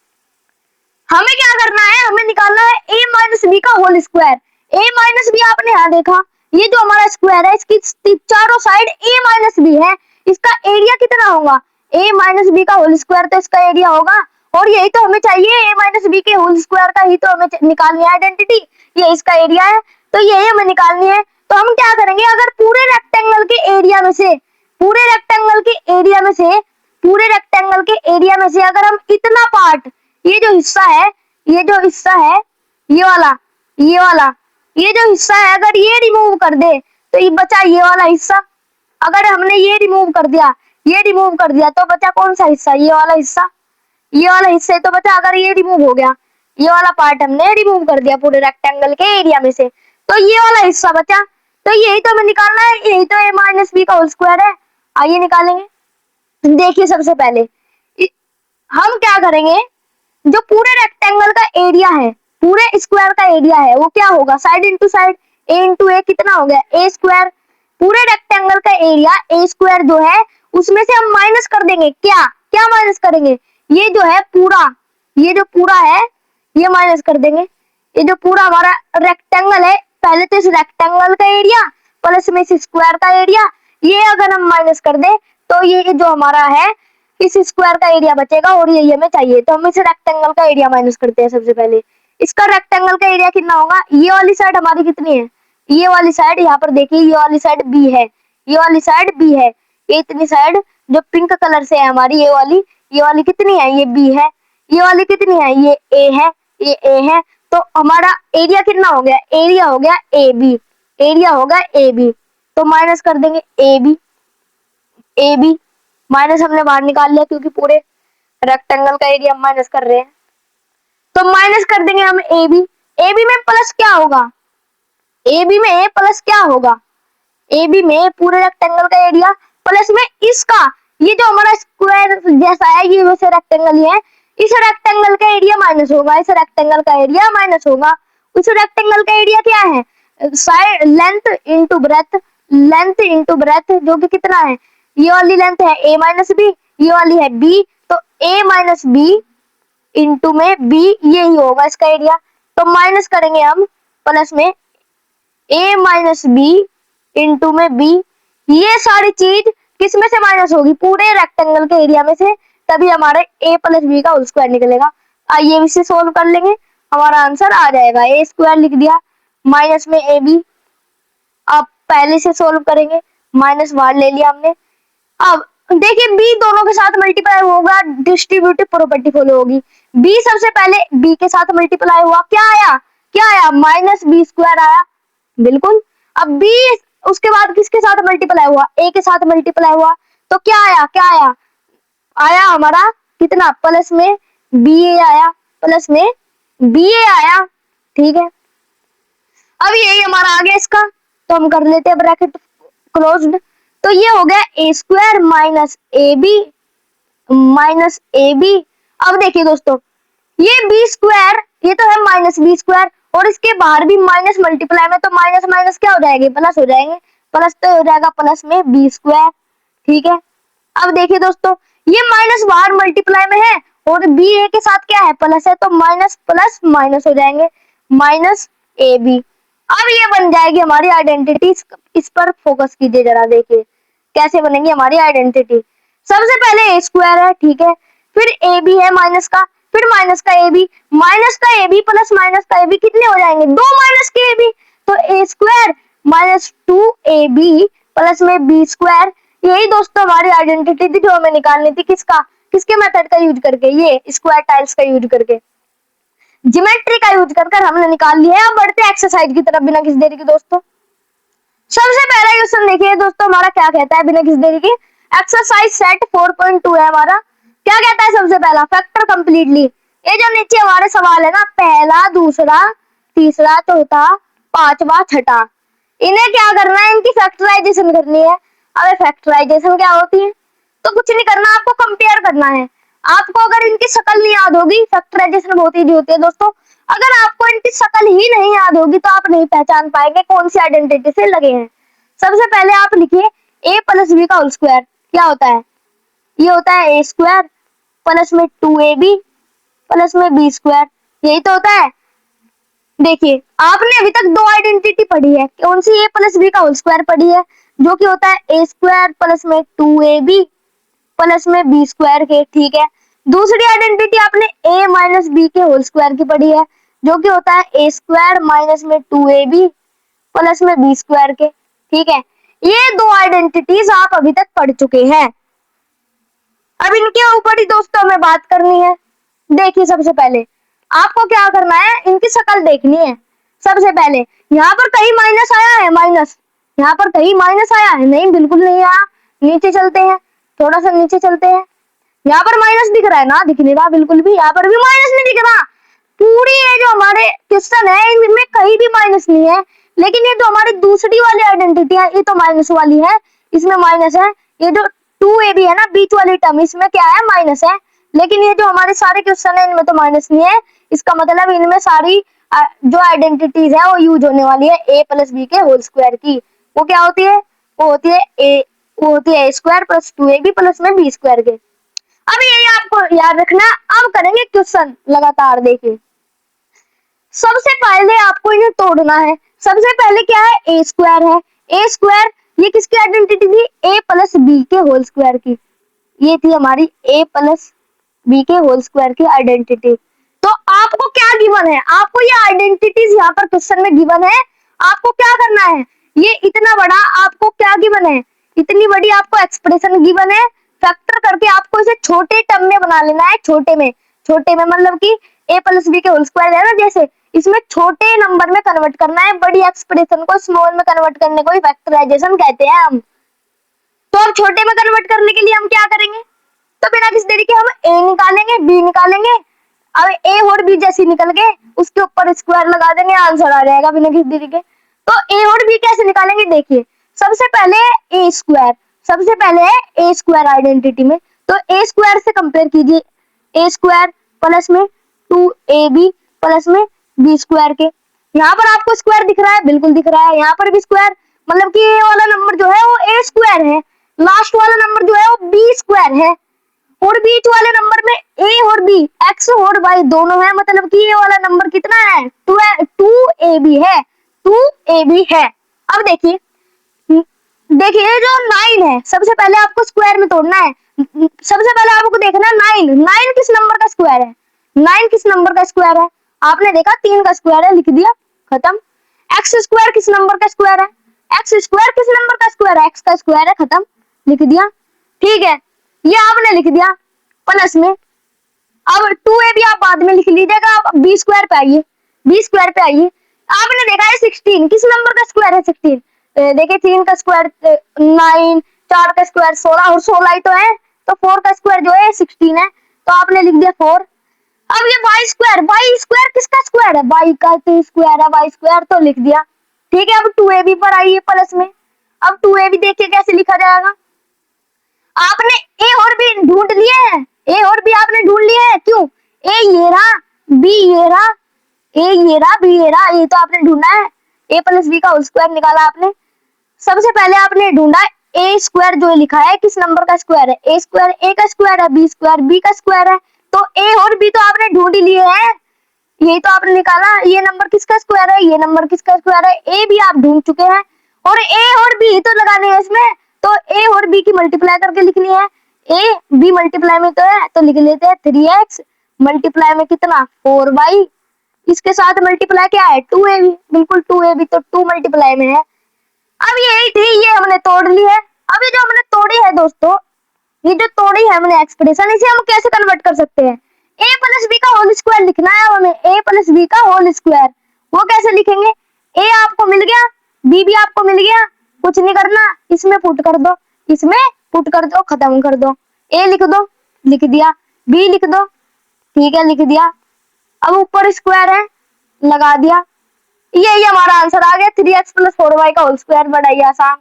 Speaker 1: हमें क्या करना है, हमें निकालना है a माइनस बी का whole square. a minus B आपने यहाँ देखा, ये जो हमारा स्क्वायर है इसकी चारों साइड a माइनस बी है, इसका एरिया कितना होगा, a माइनस बी का होल स्क्वायर, तो इसका एरिया होगा। और यही तो हमें चाहिए, a माइनस बी के होल स्क्वायर का ही तो हमें निकालनी है आइडेंटिटी, ये इसका एरिया है, तो यही हमें निकालनी है। तो हम क्या करेंगे, अगर पूरे रेक्टेंगल के एरिया में से, पूरे रेक्टेंगल के एरिया में से, पूरे रेक्टेंगल के एरिया में से अगर हम इतना पार्ट, ये जो हिस्सा है, ये जो हिस्सा है, ये वाला, ये वाला, ये जो हिस्सा है, अगर ये रिमूव कर दे तो ये बचा ये वाला हिस्सा। अगर हमने ये रिमूव कर दिया, ये रिमूव कर दिया, तो बचा कौन सा हिस्सा, ये वाला हिस्सा, ये वाला हिस्सा तो बचा। अगर ये रिमूव हो गया, ये वाला पार्ट हमने रिमूव कर दिया पूरे रेक्टेंगल के एरिया में से, तो ये वाला हिस्सा बचा। तो यही तो हमें निकालना है, यही तो a माइनस बी का होल स्क्वायर है। आइए निकालेंगे। देखिए सबसे पहले हम क्या करेंगे, जो पूरे रेक्टेंगल का एरिया है, पूरे स्क्वायर का एरिया है, वो क्या होगा, side into side, a into A कितना हो गया, a स्क्वायर। पूरे रेक्टेंगल का एरिया a स्क्वायर जो है उसमें से हम माइनस कर देंगे, क्या क्या माइनस करेंगे, ये जो है पूरा, ये जो पूरा है ये माइनस कर देंगे। ये जो पूरा हमारा रेक्टेंगल है, पहले तो इस रेक्टेंगल का एरिया प्लस में इस स्क्वायर का एरिया, ये अगर हम माइनस कर दे तो ये जो हमारा है इस स्क्वायर का एरिया बचेगा, और यही हमें चाहिए। तो हम इस रेक्टेंगल का एरिया माइनस करते हैं सबसे पहले। इसका रेक्टेंगल का एरिया कितना होगा, ये वाली साइड हमारी कितनी है, ये वाली साइड, यहाँ पर देखिए ये वाली साइड b है, ये वाली साइड b है, ये इतनी साइड जो पिंक कलर से है हमारी, ये वाली कितनी है, ये b है, ये वाली कितनी है, ये a है, ये a है। तो हमारा एरिया कितना हो गया, एरिया हो गया AB, एरिया होगा AB। तो माइनस कर देंगे AB, माइनस हमने बाहर निकाल लिया क्योंकि पूरे रेक्टेंगल का एरिया हम माइनस कर रहे हैं। तो माइनस कर देंगे हम AB में प्लस क्या होगा, AB में a प्लस क्या होगा, AB में पूरे रेक्टेंगल का एरिया प्लस में इसका, ये जो हमारा स्क्वायर जैसा है ये वैसे रेक्टेंगल ही है, इस रेक्टेंगल का एरिया माइनस होगा, इस रेक्टेंगल का एरिया माइनस होगा। उस रेक्टेंगल का एरिया क्या है, side length into breadth, length into breadth जो कि कितना है, ये वाली लेंथ है a माइनस बी, ये वाली है b, तो a माइनस बी इंटू में b, यही होगा इसका एरिया। तो माइनस करेंगे हम प्लस में a माइनस बी इंटू में b, ये सारी चीज किस में से माइनस होगी, पूरे रेक्टेंगल के एरिया में से, तभी हमारे a प्लस बी का होल स्क्वायर निकलेगा। आइए इसे सोल्व कर लेंगे, हमारा आंसर आ जाएगा, a स्क्वायर लिख दिया माइनस में ab। अब पहले से सोल्व करेंगे, माइनस बाहर ले लिया हमने। अब देखिए b दोनों के साथ मल्टीप्लाई होगा, डिस्ट्रीब्यूटिव प्रॉपर्टी फॉलो होगी। b सबसे पहले b के साथ मल्टीप्लाई हुआ, क्या आया, क्या आया, माइनस बी स्क्वायर आया, बिल्कुल। अब b उसके बाद किसके साथ मल्टीप्लाई हुआ, a के साथ मल्टीप्लाई हुआ, तो क्या आया, क्या आया, आया हमारा कितना, प्लस में ba आया, प्लस में ba आया, ठीक है। अब यही हमारा आ गया इसका, तो हम कर लेते हैं ब्रैकेट क्लोज्ड। तो ये हो गया a square minus A B. अब देखिए दोस्तों ये b स्क्वायर, ये तो है माइनस बी स्क्वायर, और इसके बाहर भी माइनस मल्टीप्लाई में, तो माइनस माइनस क्या हो जाएंगे, प्लस हो जाएंगे, प्लस तो हो जाएगा प्लस में b स्क्वायर, ठीक है। अब देखिए दोस्तों ये माइनस बाहर मल्टीप्लाई में है और बी ए के साथ क्या है, प्लस है, तो माइनस प्लस माइनस हो जाएंगे, माइनस ए बी। अब ये बन जाएगी हमारी आइडेंटिटी। इस पर फोकस कीजिए जरा, देखिए कैसे बनेगी हमारी आइडेंटिटी। सबसे पहले ए स्क्वायर है, ठीक है, फिर ए बी है माइनस का, फिर माइनस का ए बी, माइनस का ए बी प्लस माइनस का ए बी कितने हो जाएंगे, दो माइनस के ए बी, तो A square minus two A B plus में बी स्क्वायर। यही दोस्तों हमारी आइडेंटिटी थी जो हमें निकालनी थी, किसका, किसके मेथड का यूज करके, ये स्क्वायर टाइल्स का यूज करके, ज्योमेट्री का यूज कर हमने निकाल लिया है। अब बढ़ते हैं एक्सरसाइज की तरफ बिना किसी देरी के दोस्तों। सबसे पहला क्वेश्चन देखिए दोस्तों, हमारा क्या कहता है बिना किसी देरी के, एक्सरसाइज सेट 4.2 है हमारा। क्या कहता है सबसे पहला, फैक्टर कंप्लीटली। ये जो नीचे हमारे सवाल है ना, पहला, दूसरा, तीसरा, चौथा, पांचवा, छठा, इन्हें क्या करना है, इनकी फैक्टराइजेशन करनी है। अब फैक्टराइजेशन क्या होती है, तो कुछ नहीं करना, आपको कंपेयर करना है। आपको अगर इनकी शक्ल नहीं याद होगी, फैक्टराइजेशन बहुत इजी होती है दोस्तों, अगर आपको इनकी शक्ल ही नहीं याद होगी तो आप नहीं पहचान पाएंगे कौन सी आइडेंटिटी से लगे हैं। सबसे पहले आप लिखिए a प्लस बी का होल स्क्वायर क्या होता है, ये होता है ए स्क्वायर प्लस में 2ab प्लस में बी स्क्वायर, यही तो होता है। देखिए आपने अभी तक दो आइडेंटिटी पढ़ी है, कौन सी, a प्लस बी का होल स्क्वायर पढ़ी है, जो कि होता है ए स्क्वायर प्लस में 2ab प्लस में बी स्क्वायर के, ठीक है। दूसरी आइडेंटिटी आपने a माइनस बी के होल स्क्वायर की पढ़ी है, जो कि होता है ए स्क्वायर माइनस में 2ab प्लस में बी स्क्वायर के, ठीक है। ये दो आइडेंटिटीज आप अभी तक पढ़ चुके हैं। अब इनके ऊपर ही दोस्तों हमें बात करनी है। देखिए सबसे पहले आपको क्या करना है, इनकी शक्ल देखनी है। सबसे पहले यहाँ पर कहीं माइनस आया है, माइनस, यहाँ पर कहीं माइनस आया है, नहीं बिल्कुल नहीं आया। नीचे चलते हैं, थोड़ा सा नीचे चलते हैं, यहाँ पर माइनस दिख रहा है ना, दिख नहीं रहा बिल्कुल भी, यहाँ पर भी माइनस नहीं दिख रहा। पूरी ये जो हमारे क्वेश्चन है इनमें कहीं भी माइनस नहीं है, लेकिन ये जो हमारी दूसरी वाली आइडेंटिटी है ये तो माइनस वाली है, इसमें माइनस है। ये जो 2ab है ना बीच वाली टर्म, इसमें क्या है, माइनस है। लेकिन ये जो हमारे सारे क्वेश्चन है इनमें तो माइनस नहीं है, इसका मतलब इनमें सारी जो आइडेंटिटीज है वो यूज होने वाली है a प्लस बी के होल स्क्वायर की। वो क्या होती है, वो होती है ए स्क्वायर प्लस 2ab प्लस में बी स्क्वायर के। अब यही आपको याद रखना। अब करेंगे क्वेश्चन लगातार, देखिए सबसे पहले आपको इन्हें तोड़ना है। सबसे पहले क्या है, ए स्क्वायर है, ए स्क्वायर ये किसकी आइडेंटिटी थी, ए प्लस बी के होल स्क्वायर की, ये थी हमारी ए प्लस बी के होल स्क्वायर की आइडेंटिटी। तो आपको क्या गिवन है, आपको ये आइडेंटिटीज यहाँ पर क्वेश्चन में गिवन है, आपको क्या करना है, ये इतना बड़ा आपको क्या गिवन है, इतनी बड़ी आपको एक्सप्रेशन गिवन है, फैक्टर करके आपको इसे छोटे टर्म में बना लेना है। छोटे में मतलब कि a प्लस बी के होल स्क्वायर है ना, जैसे इसमें छोटे नंबर में कन्वर्ट करना है, बड़ी एक्सप्रेशन को स्मॉल में कन्वर्ट करने को ही फैक्टराइजेशन कहते हैं हम। तो अब छोटे में कन्वर्ट करने के लिए हम क्या करेंगे, तो बिना किसी देरी के हम a निकालेंगे, b निकालेंगे। अब a और b जैसी निकल गए, उसके ऊपर स्क्वायर लगा देंगे, आंसर आ जाएगा बिना किसी देरी के। तो a और b कैसे निकालेंगे, देखिए सबसे पहले a स्क्वायर, सबसे पहले है ए स्क्वायर आइडेंटिटी में, तो ए स्क्वायर से कंपेयर कीजिए, ए स्क्वायर प्लस में 2ab प्लस में बी स्क्वायर के। यहाँ पर आपको स्क्वायर दिख रहा है, बिल्कुल दिख रहा है, यहाँ पर भी स्क्वायर, मतलब कि ये वाला नंबर जो है वो ए स्क्वायर है, लास्ट वाला नंबर जो है वो बी स्क्वायर है, और बीच वाले नंबर में ए और बी, एक्स और वाई दोनों है, मतलब कि ये वाला नंबर कितना है, 2ab है, 2ab है। अब देखिए ये जो 9 है, सबसे पहले आपको स्क्वायर में तोड़ना है। सबसे पहले आपको देखना है 9 किस नंबर का स्क्वायर है, 9 किस नंबर का स्क्वायर है, आपने देखा 3 का स्क्वायर है, लिख दिया, खत्म। एक्स स्क्वायर किस नंबर का स्क्वायर है, एक्स स्क्वायर किस नंबर का स्क्वायर है, एक्स का स्क्वायर है, खत्म, लिख दिया, ठीक है, ये आपने लिख दिया प्लस में। अब 2ab आप बाद में लिख लीजिएगा, आप बी स्क्वायर पे आइए, बी स्क्वायर पे आइए। आपने देखा है 16 किस नंबर का स्क्वायर है, 16 देखिए 3 का स्क्वायर 9, 4 का स्क्वायर 16 और 16 ही तो है, तो 4 का स्क्वायर जो है 16 है, तो आपने लिख दिया 4। अब ये वाई स्क्वायर किसका स्क्वायर है, वाई का तो स्क्वायर है, वाई स्क्वायर तो लिख दिया, ठीक है। अब 2ab पर आइए प्लस में। अब 2ab देखिए कैसे लिखा जाएगा, आपने ए और बी ढूंढ लिए हैं, ए और बी आपने ढूंढ लिए हैं, क्यों, ए ये रहा, बी ये रहा, ए ये रहा, बी ये रहा, ये तो आपने ढूंढा है, ए प्लस बी का होल स्क्वायर निकाला आपने। सबसे पहले आपने ढूंढा ए स्क्वायर जो लिखा है किस नंबर का स्क्वायर है? ए स्क्वायर ए का स्क्वायर है, बी स्क्वायर बी का स्क्वायर है। तो ए और बी तो आपने ढूंढ ही लिए हैं, यही तो आपने निकाला। ये नंबर किसका स्क्वायर है, ये नंबर किसका स्क्वायर है, ए भी आप ढूंढ चुके हैं। और ए और बी तो लगाने हैं इसमें, तो ए और बी की मल्टीप्लाई करके लिखनी है। ए बी मल्टीप्लाई में तो है, तो लिख लेते हैं 3x मल्टीप्लाई में कितना 4y, इसके साथ मल्टीप्लाई क्या है 2ab, बिल्कुल 2ab, तो 2 मल्टीप्लाई में है। अब यही थी, ये हमने तोड़ ली है। अब ये जो हमने तोड़ी है दोस्तों, ये जो तोड़ी है हमने एक्सप्रेशन, इसे हम कैसे कन्वर्ट कर सकते हैं? a प्लस बी का होल स्क्वायर लिखना है हमें, a प्लस बी का होल स्क्वायर। वो कैसे लिखेंगे? a आपको मिल गया, b भी आपको मिल गया, कुछ नहीं करना, इसमें पुट कर दो, इसमें पुट कर दो, खत्म कर दो। a लिख दो, लिख दिया, b लिख दो, ठीक है लिख दिया। अब ऊपर स्क्वायर है, लगा दिया, ये हमारा आंसर आ गया 3x प्लस 4y का होल स्क्वायर। बड़ा ही आसान।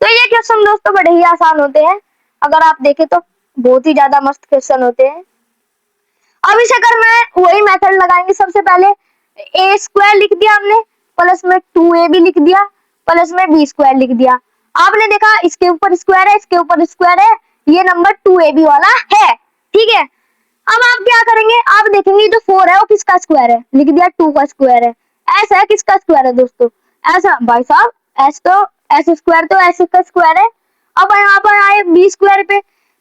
Speaker 1: तो ये क्वेश्चन दोस्तों बड़े ही आसान होते हैं, अगर आप देखें तो बहुत ही ज्यादा मस्त क्वेश्चन होते हैं। अब इसे करना है, वही मेथड लगाएंगे। सबसे पहले ए स्क्वायर लिख दिया हमने, प्लस में 2a भी लिख दिया, प्लस में b स्क्वायर लिख दिया। आपने देखा इसके ऊपर स्क्वायर है, इसके ऊपर स्क्वायर है, ये नंबर 2ab वाला है, ठीक है। अब आप क्या करेंगे, आप देखेंगे जो 4 है वो किसका स्क्वायर है, लिख दिया 2 का स्क्वायर है। ऐसा है किसका स्क्वायर है दोस्तों, ऐसा भाई साहब, एस तो एस स्क्वायर तो एस का स्क्वायर है। अब यहाँ पर आए बी स्क्वायर पे,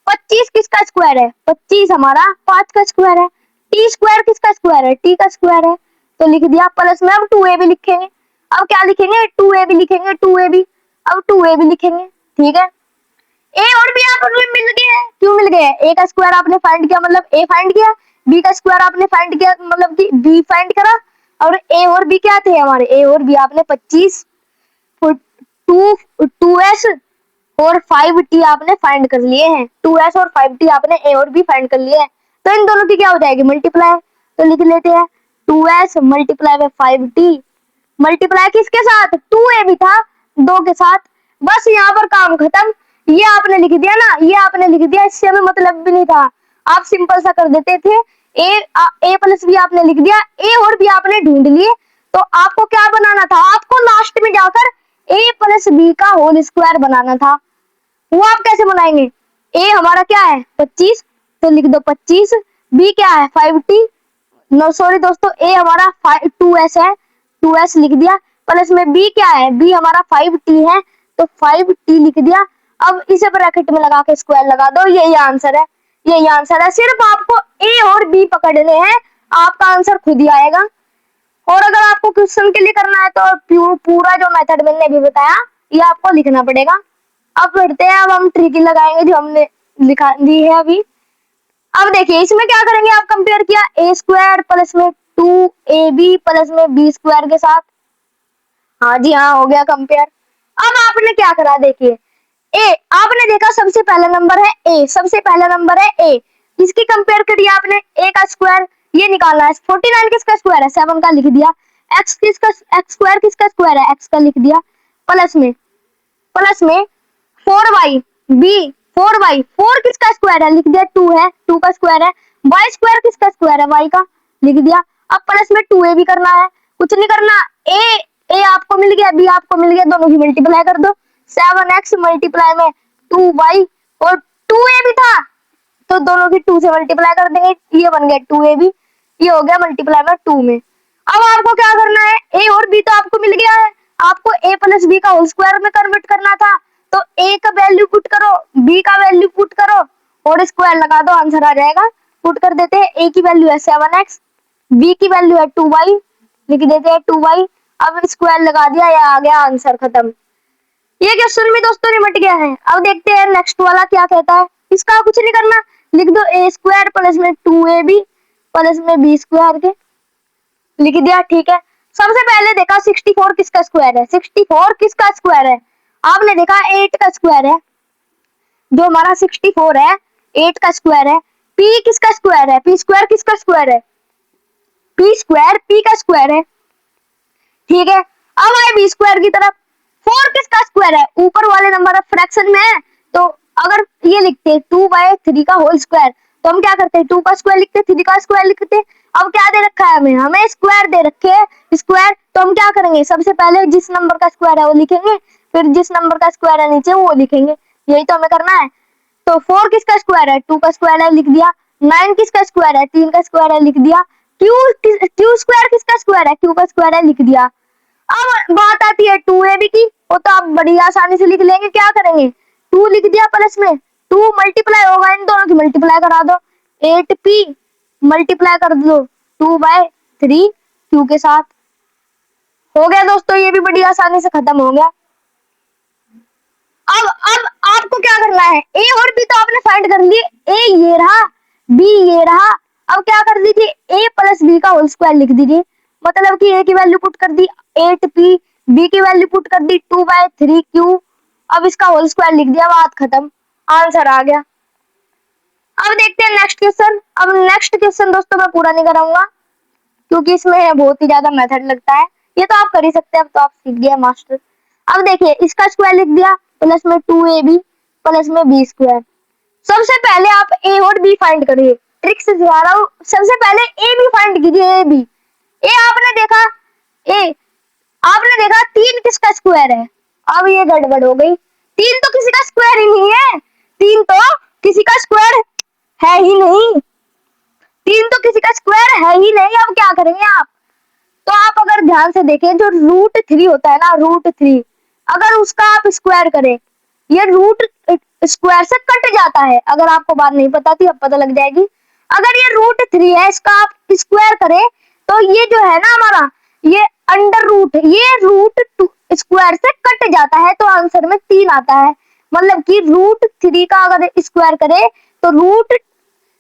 Speaker 1: 25 किसका स्क्वायर है, 25 हमारा 5 का स्क्वायर है। टी स्क्वायर किसका स्क्वायर है, टी का स्क्वायर है, तो लिख दिया। प्लस में अब 2a भी लिखेंगे, अब क्या लिखेंगे 2a भी लिखेंगे, 2a भी, अब 2a भी लिखेंगे, ठीक है। ए और बी आप मिल गए, क्यों मिल गए? ए का स्क्वायर आपने फाइंड किया मतलब ए फाइंड किया, बी का स्क्वायर आपने फाइंड किया मतलब कि बी फाइंड करा। और ए और बी क्या थे हमारे, ए और बी आपने 25 2s और 5t आपने फाइंड कर लिए हैं, 2s और 5t आपने ए और बी फाइंड कर लिए हैं। तो इन दोनों की क्या हो जाएगी मल्टीप्लाई, तो लिख लेते हैं 2s मल्टीप्लाई में 5t, मल्टीप्लाई किसके साथ, 2a भी था 2 के साथ। बस यहाँ पर काम खत्म। ये आपने लिख दिया ना, ये आपने लिख दिया, इससे हमें मतलब भी नहीं था, आप सिंपल सा कर देते थे। ए प्लस बी आपने लिख दिया, ए और बी आपने ढूंढ लिए। तो आपको क्या बनाना था, आपको लास्ट में जाकर ए प्लस बी का होल स्क्वायर बनाना था। वो आप कैसे बनाएंगे, ए हमारा क्या है 25, तो लिख दो 25, बी क्या है 5t, नो सॉरी दोस्तों, ए हमारा 2s है, 2s लिख दिया, प्लस में बी क्या है, बी हमारा 5t है, तो 5t लिख दिया। अब इसे ब्रैकेट में लगा के स्क्वायर लगा दो, यही आंसर है, यही आंसर है। सिर्फ आपको ए और बी पकड़ने हैं, आपका आंसर खुद ही आएगा। और अगर आपको क्वेश्चन के लिए करना है तो पूरा जो मेथड मैंने अभी बताया ये आपको लिखना पड़ेगा। अब पढ़ते हैं, अब हम ट्रिक लगाएंगे जो हमने लिखा दी है अभी। अब देखिए इसमें क्या करेंगे, आप कंपेयर किया ए स्क्वायर प्लस में 2ab प्लस में बी स्क्वायर के साथ, हाँ जी हाँ हो गया कंपेयर। अब आपने क्या करा, देखिए ए आपने देखा सबसे पहला नंबर है ए, सबसे पहला नंबर है ए, इसकी कंपेयर करिए आपने, ए का स्क्वायर ये निकालना है, 49 किसका स्क्वायर है 7 का लिख दिया, एक्स स्क्वायर किसका स्क्वायर है एक्स का लिख दिया, प्लस में 4y बी 4y 4 किसका स्क्वायर है लिख दिया 2 है, 2 का स्क्वायर है, y स्क्वायर किसका स्क्वायर है y का लिख दिया। अब प्लस में 2a भी करना है, कुछ नहीं करना, ए आपको मिल गया, बी आपको मिल गया, दोनों की मल्टीप्लाई कर दो, 7x मल्टीप्लाई में 2y और 2a भी था तो दोनों की 2 से मल्टीप्लाई कर देंगे, ये बन गया 2a भी, ये हो गया मल्टीप्लाई में 2 में। अब आपको क्या करना है, ए और बी तो आपको मिल गया है, आपको a प्लस बी का होल स्क्वायर में कन्वर्ट करना था, तो a का वैल्यू पुट करो, b का वैल्यू पुट करो और स्क्वायर लगा दो, आंसर आ जाएगा। पुट कर देते हैं, a की वैल्यू है 7x, b की वैल्यू है 2y, लिख देते हैं 2y, अब स्क्वायर लगा दिया, ये आ गया आंसर, खत्म। ये क्वेश्चन में दोस्तों निपट गया है। अब देखते हैं नेक्स्ट वाला क्या कहता है, इसका कुछ नहीं करना, लिख दो ए स्क्वायर प्लस में 2ab प्लस में बी स्क्वायर के, लिख दिया, ठीक है। सबसे पहले देखा 64 किसका स्क्वायर है, 64 किसका स्क्वायर है, आपने देखा 8 का स्क्वायर है, जो हमारा 64 है 8 का स्क्वायर है। p किसका स्क्वायर है, p स्क्वायर किसका स्क्वायर है, p स्क्वायर p का स्क्वायर है, ठीक है। अब आए बी स्क्वायर की तरफ, 4 किसका स्क्वायर है, ऊपर वाले नंबर फ्रैक्शन में है, तो अगर ये लिखते हैं 2/3 का होल स्क्वायर, तो हम क्या करते हैं 2 का स्क्वायर लिखते, 3 का स्क्वायर लिखते। अब क्या दे रखा है हमें स्क्वायर दे रखे है, स्क्वायर, तो हम क्या करेंगे, सबसे पहले जिस नंबर का स्क्वायर है वो लिखेंगे, फिर जिस नंबर का स्क्वायर है नीचे वो लिखेंगे। यही तो हमें करना है। तो 4 किसका स्क्वायर है, 2 का स्क्वायर है, लिख दिया। 9 किसका स्क्वायर है, 3 का स्क्वायर है, लिख दिया। क्यू स्क्वायर किसका स्क्वायर है, क्यू का स्क्वायर है, लिख दिया। अब बात आती है 2ab की, वो तो आप बड़ी आसानी से लिख लेंगे। क्या करेंगे, 2 लिख दिया प्लस में 2 मल्टीप्लाई होगा, इन दोनों की मल्टीप्लाई करा दो, 8p मल्टीप्लाई कर दो 2/3 क्यू के साथ। हो गया दोस्तों, ये भी बड़ी आसानी से खत्म हो गया। अब आपको क्या करना है, ए और बी तो आपने फाइंड कर लिए, ए ये रहा, बी ये रहा। अब क्या कर दीजिए, ए प्लस बी का होल स्क्वायर लिख दीजिए। मतलब कि ए की वैल्यू पुट कर दी 8p, बी की वैल्यू पुट कर दी 2/3q। अब इसका होल स्क्वायर लिख दिया, बात खत्म, आंसर आ गया। अब देखते हैं नेक्स्ट क्वेश्चन। अब नेक्स्ट क्वेश्चन दोस्तों मैं पूरा नहीं कराऊंगा, क्योंकि इसमें बहुत ही ज्यादा मेथड लगता है। ये तो आप कर ही सकते हैं, अब तो आप सीख गए मास्टर। अब देखिए, इसका स्क्वायर लिख दिया प्लस में 2ab प्लस में b स्क्वायर। सबसे पहले आप a और b फाइंड करिए, ट्रिक से सिखा रहा हूँ। सबसे पहले a b फाइंड कीजिए, a b। a आपने देखा, a आपने देखा 3 किसका स्क्वायर है। अब ये गड़बड़ हो गई, 3 तो किसी का स्क्वायर ही नहीं है, 3 तो किसी का स्क्वायर है ही नहीं, 3 तो किसी का स्क्वायर है ही नहीं। अब क्या करेंगे आप, तो आप अगर ध्यान से देखें, जो √3 होता है ना, √3, अगर उसका आप स्क्वायर करें, ये रूट स्क्वायर से कट जाता है। अगर आपको बात नहीं पता थी, अब पता लग जाएगी। अगर ये √3 है, इसका आप स्क्वायर करें, तो ये जो है ना हमारा, ये अंडर रूट, ये रूट स्क्वायर से कट जाता है, तो आंसर में 3 आता है। मतलब कि √3 का अगर स्क्वायर करे, तो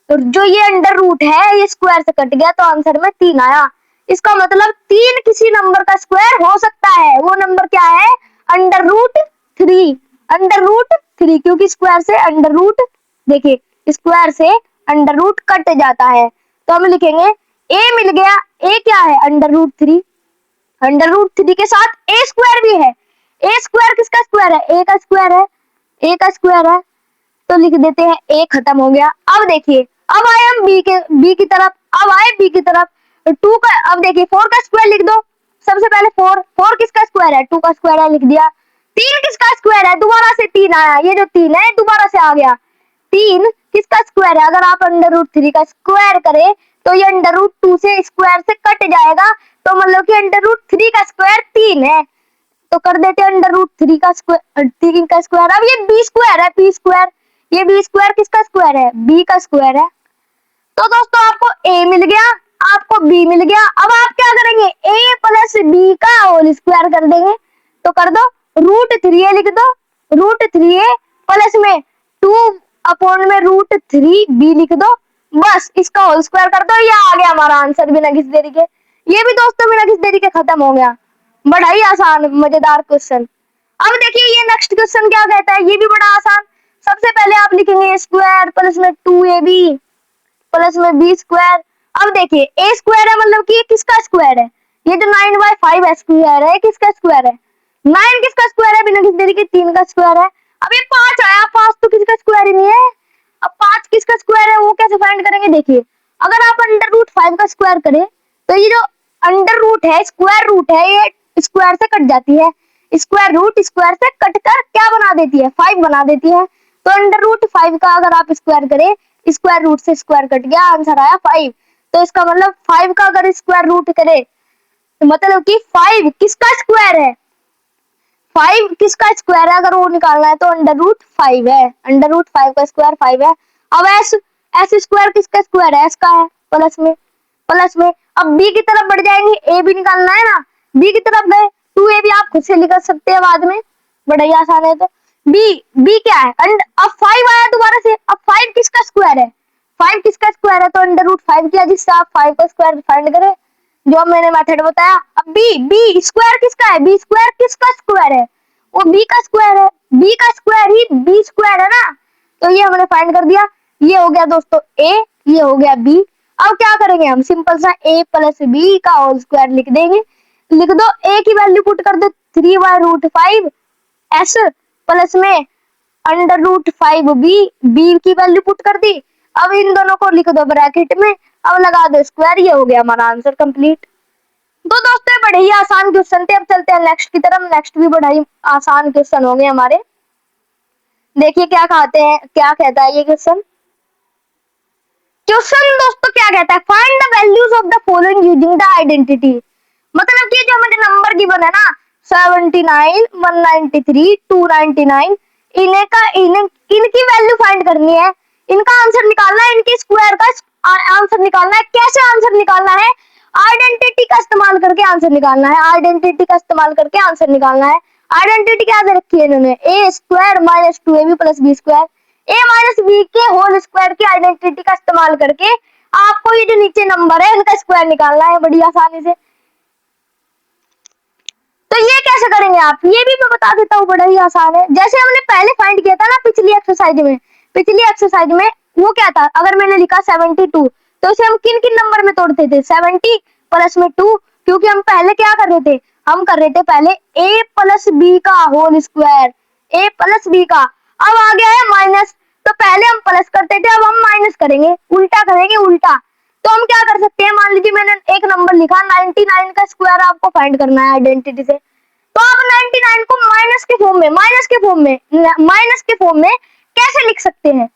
Speaker 1: जो ये अंडर रूट है, ये स्क्वायर से कट गया, तो आंसर में 3 आया। इसका मतलब 3 किसी नंबर का स्क्वायर हो सकता है। वो नंबर क्या है, अंडर रूट 3, अंडर रूट 3, क्योंकि स्क्वायर से अंडर रूट, देखिए स्क्वायर से अंडर रूट कट जाता है। तो हम लिखेंगे a मिल गया, a क्या है, अंडर रूट 3, अंडर रूट 3 के साथ a स्क्वायर भी है। a स्क्वायर किसका स्क्वायर है, a का स्क्वायर है, a का स्क्वायर है, तो लिख देते हैं a, खत्म हो गया। अब देखिए, अब आए हम b की तरफ, अब आए b की तरफ, 2 का, अब देखिए 4 का स्क्वायर लिख दो। सबसे पहले 4 किसका स्क्वायर है, 2 का स्क्वायर है, लिख दिया। 3 किसका स्क्वायर है, दोबारा से 3 आया, ये जो 3 है दोबारा से आ गया। 3 किसका स्क्वायर है, अगर आप अंडर रूट 3 का स्क्वायर करें, तो ये अंडर रूट 2 से स्क्वायर से कट जाएगा, तो मतलब कि अंडर रूट 3 का स्क्वायर 3 है। तो कर देते हैं अंडर रूट 3 का स्क्वायर, 3 का स्क्वायर। अब ये b स्क्वायर है, b स्क्वायर, ये b स्क्वायर किसका स्क्वायर है, b का स्क्वायर है। तो दोस्तों आपको a मिल गया, आपको b मिल गया। अब आप क्या करेंगे, a प्लस b का होल स्क्वायर कर देंगे। तो कर दो, √3a लिख दो, √3a प्लस में 2/√3b लिख दो, बस इसका होल स्क्वायर कर दो। ये आ गया हमारा आंसर बिना किसी देरी के। ये भी दोस्तों बिना किसी देरी के खत्म हो गया, बड़ा ही आसान मजेदार क्वेश्चन। अब देखिए ये नेक्स्ट क्वेश्चन क्या कहता है, ये भी बड़ा आसान। सबसे पहले आप लिखेंगे स्क्वायर प्लस में 2ab प्लस में b स्क्वायर। अब देखिए a स्क्वायर है, मतलब कि ये किसका स्क्वायर है, ये जो 9/5 स्क्वायर है, किसका स्क्वायर है, 9 किसका स्क्वायर है, बिना किसी देरी के 3 का स्क्वायर है। अब ये 5 आया, 5 तो किसी का स्क्वायर ही नहीं है। अब 5 किसका स्क्वायर है, वो कैसे फाइंड करेंगे, देखिए अगर आप अंडर रूट 5 का स्क्वायर करें, तो ये जो अंडर रूट है, स्क्वायर रूट है, ये स्क्वायर से कट जाती है। स्क्वायर रूट स्क्वायर से कट कर क्या बना देती है, 5 बना देती है। तो अंडर रूट 5 का अगर आप स्क्वायर करें, स्क्वायर रूट से स्क्वायर कट गया, आंसर आया 5। तो इसका मतलब 5 का अगर स्क्वायर रूट करे, तो मतलब कि 5 किसका स्क्वायर है, 5 किसका स्क्वायर है, अगर वो निकालना है तो अंडर रूट 5 है, अंडर रूट 5 का स्क्वायर 5 है। अब एस स्क्वायर किसका स्क्वायर है, एस का है, प्लस में अब बी की तरफ बढ़ जाएंगे, ए भी निकालना है ना, बी की तरफ गए, 2a भी आप खुद से लिख सकते हैं बाद में, बड़ा ही आसान है। तो बी क्या है, अब 5 आया दोबारा से, अब 5 किसका स्क्वायर है, 5 किसका स्क्वायर है, तो अंडर रूट 5 किया, जिससे आप 5 का स्क्वायर फाइंड करें, जो मैंने मेथड बताया। अब बी स्क्वायर किसका है, बी स्क्वायर किसका स्क्वायर है, वो बी का स्क्वायर है, बी का स्क्वायर ही बी स्क्वायर है ना। तो ये हमने फाइंड कर दिया। ये हो गया दोस्तों ए, ये हो गया बी। अब क्या करेंगे हम, सिंपल सा a प्लस बी का होल स्क्वायर लिख देंगे। लिख दो, a की वैल्यू पुट कर दो 3/√5 s प्लस में अंडर रूट 5b, b की वैल्यू पुट कर दी। अब इन दोनों को लिख दो ब्रैकेट में, अब लगा दो स्क्वायर, ये हो गया हमारा आंसर कंप्लीट। तो दोस्तों बड़े ही आसान क्वेश्चन थे। अब चलते हैं नेक्स्ट की तरफ, नेक्स्ट भी बड़ा ही आसान क्वेश्चन होंगे हमारे। देखिए क्या कहते हैं, क्या कहता है ये क्वेश्चन। क्वेश्चन दोस्तों क्या कहता है, find the values of the following using the identity. मतलब कि जो हमारे नंबर गिवन है ना 79, 193, 299, इन्हें का इनकी वैल्यू फाइंड करनी है, इनका आंसर निकालना है, इनकी स्क्वायर का आंसर निकालना है। कैसे आंसर निकालना है? आइडेंटिटी का इस्तेमाल करके आंसर निकालना है, आइडेंटिटी का इस्तेमाल करके आंसर निकालना है। आइडेंटिटी क्या दे रखी है इन्होंने, A square minus 2ab plus B square, A minus B के होल स्क्वायर की आइडेंटिटी का इस्तेमाल करके आपको ये जो नीचे नंबर है इनका स्क्वायर निकालना है बड़ी आसानी से। तो ये कैसे करेंगे आप, ये भी मैं बता देता हूँ, बड़ा ही आसान है। जैसे हमने पहले फाइंड किया था ना पिछली एक्सरसाइज में, वो क्या था, अगर मैंने लिखा 72 तो इसे हम किन किन नंबर में तोड़ते थे, 70 प्लस में 2, क्योंकि हम पहले क्या कर रहे थे, हम कर रहे थे पहले a प्लस बी का whole square, a plus B का। अब आ गया है माइनस, तो पहले हम प्लस करते थे, अब हम माइनस करेंगे, उल्टा करेंगे, उल्टा। तो हम क्या कर सकते हैं, मान लीजिए मैंने एक नंबर लिखा 99 का स्क्वायर आपको फाइंड करना है आइडेंटिटी से, तो आप 99 को माइनस के फॉर्म में कैसे लिख सकते हैं,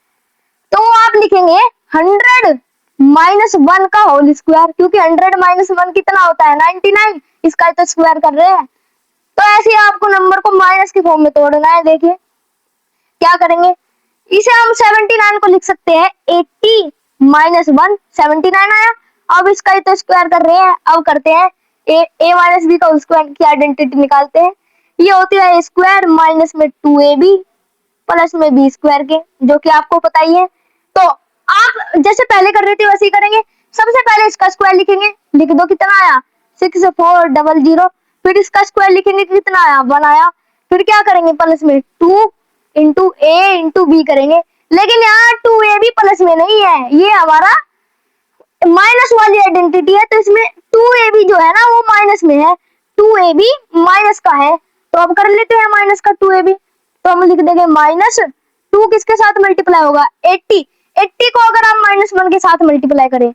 Speaker 1: तो आप लिखेंगे 100 माइनस 1 का होल स्क्वायर, क्योंकि 100 माइनस 1 कितना होता है 99, इसका तो स्क्वायर कर रहे हैं। तो ऐसे आपको नंबर को माइनस के फॉर्म में तोड़ना है। देखिए क्या करेंगे, इसे हम 79 को लिख सकते हैं 80 माइनस 1, 79 आया। अब इसका ही तो स्क्वायर कर रहे हैं, अब करते हैं ए माइनस बी का स्क्वायर की आइडेंटिटी निकालते हैं। ये होती है ए स्क्वायर माइनस में 2ab प्लस में बी स्क्वायर के, जो कि आपको पता ही है। तो आप जैसे पहले कर रहे थे वैसे ही करेंगे। सबसे पहले इसका स्क्वायर लिखेंगे, लिख दो कितना आया 6400, फिर इसका स्क्वायर लिखेंगे कितना आया 1 आया। फिर क्या करेंगे, प्लस में 2 इंटू ए इंटू बी करेंगे, लेकिन यहाँ 2ab प्लस में नहीं है, ये हमारा माइनस वाली आइडेंटिटी है, तो इसमें 2ab जो है ना वो माइनस में है, 2ab माइनस का है। तो अब कर लेते हैं माइनस का 2ab, तो हम लिख देंगे माइनस 2 किसके साथ मल्टीप्लाई होगा 80, 80 को अगर हम माइनस 1 के साथ मल्टीप्लाई करें,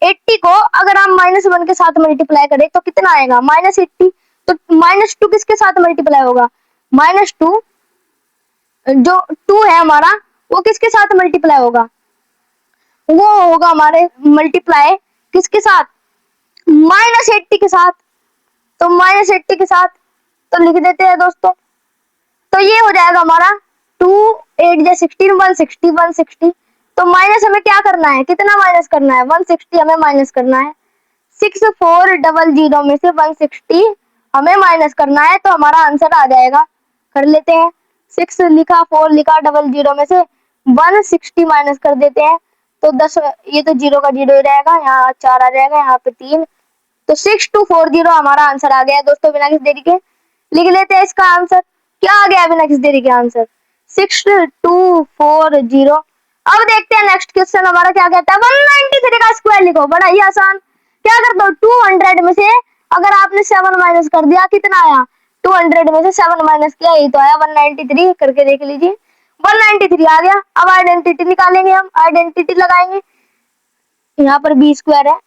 Speaker 1: 80 को अगर हम माइनस 1 के साथ मल्टीप्लाई करें तो कितना आएगा -80। तो माइनस 2 किसके साथ मल्टीप्लाई होगा, -2 जो 2 है हमारा वो किसके साथ मल्टीप्लाई होगा, वो होगा हमारे मल्टीप्लाई किसके साथ -80 के साथ। तो -80 के साथ तो लिख देते हैं दोस्तों, तो ये हो जाएगा हमारा 2 8 जा 16 160 160। तो माइनस हमें क्या करना है, कितना माइनस करना है 160 हमें माइनस करना है, 6400 में से 160 हमें माइनस करना है, तो हमारा आंसर आ जाएगा। कर लेते हैं, 6 लिखा 4 लिखा 00 में से 160 माइनस कर देते हैं, तो 10, ये तो 0 का 0 ही रहेगा, यहाँ 4 आ जाएगा, यहाँ पे 3, तो 6240 हमारा आंसर आ गया दोस्तों बिना किसी देरी के। लिख लेते हैं इसका आंसर, क्या आ गया बिना किसी देरी के आंसर 6240। अब देखते हैं नेक्स्ट क्वेश्चन हमारा क्या कहता है, 193 का स्क्वायर लिखो, बड़ा ही आसान। क्या कर दो 200 में से अगर आपने 7 माइनस कर दिया कितना आया, 200 में से 7 माइनस किया यही तो आया 193, करके देख लीजिए 193 आ गया। अब आइडेंटिटी निकालेंगे, हम आइडेंटिटी लगाएंगे, यहाँ पर बी स्क्वायर है,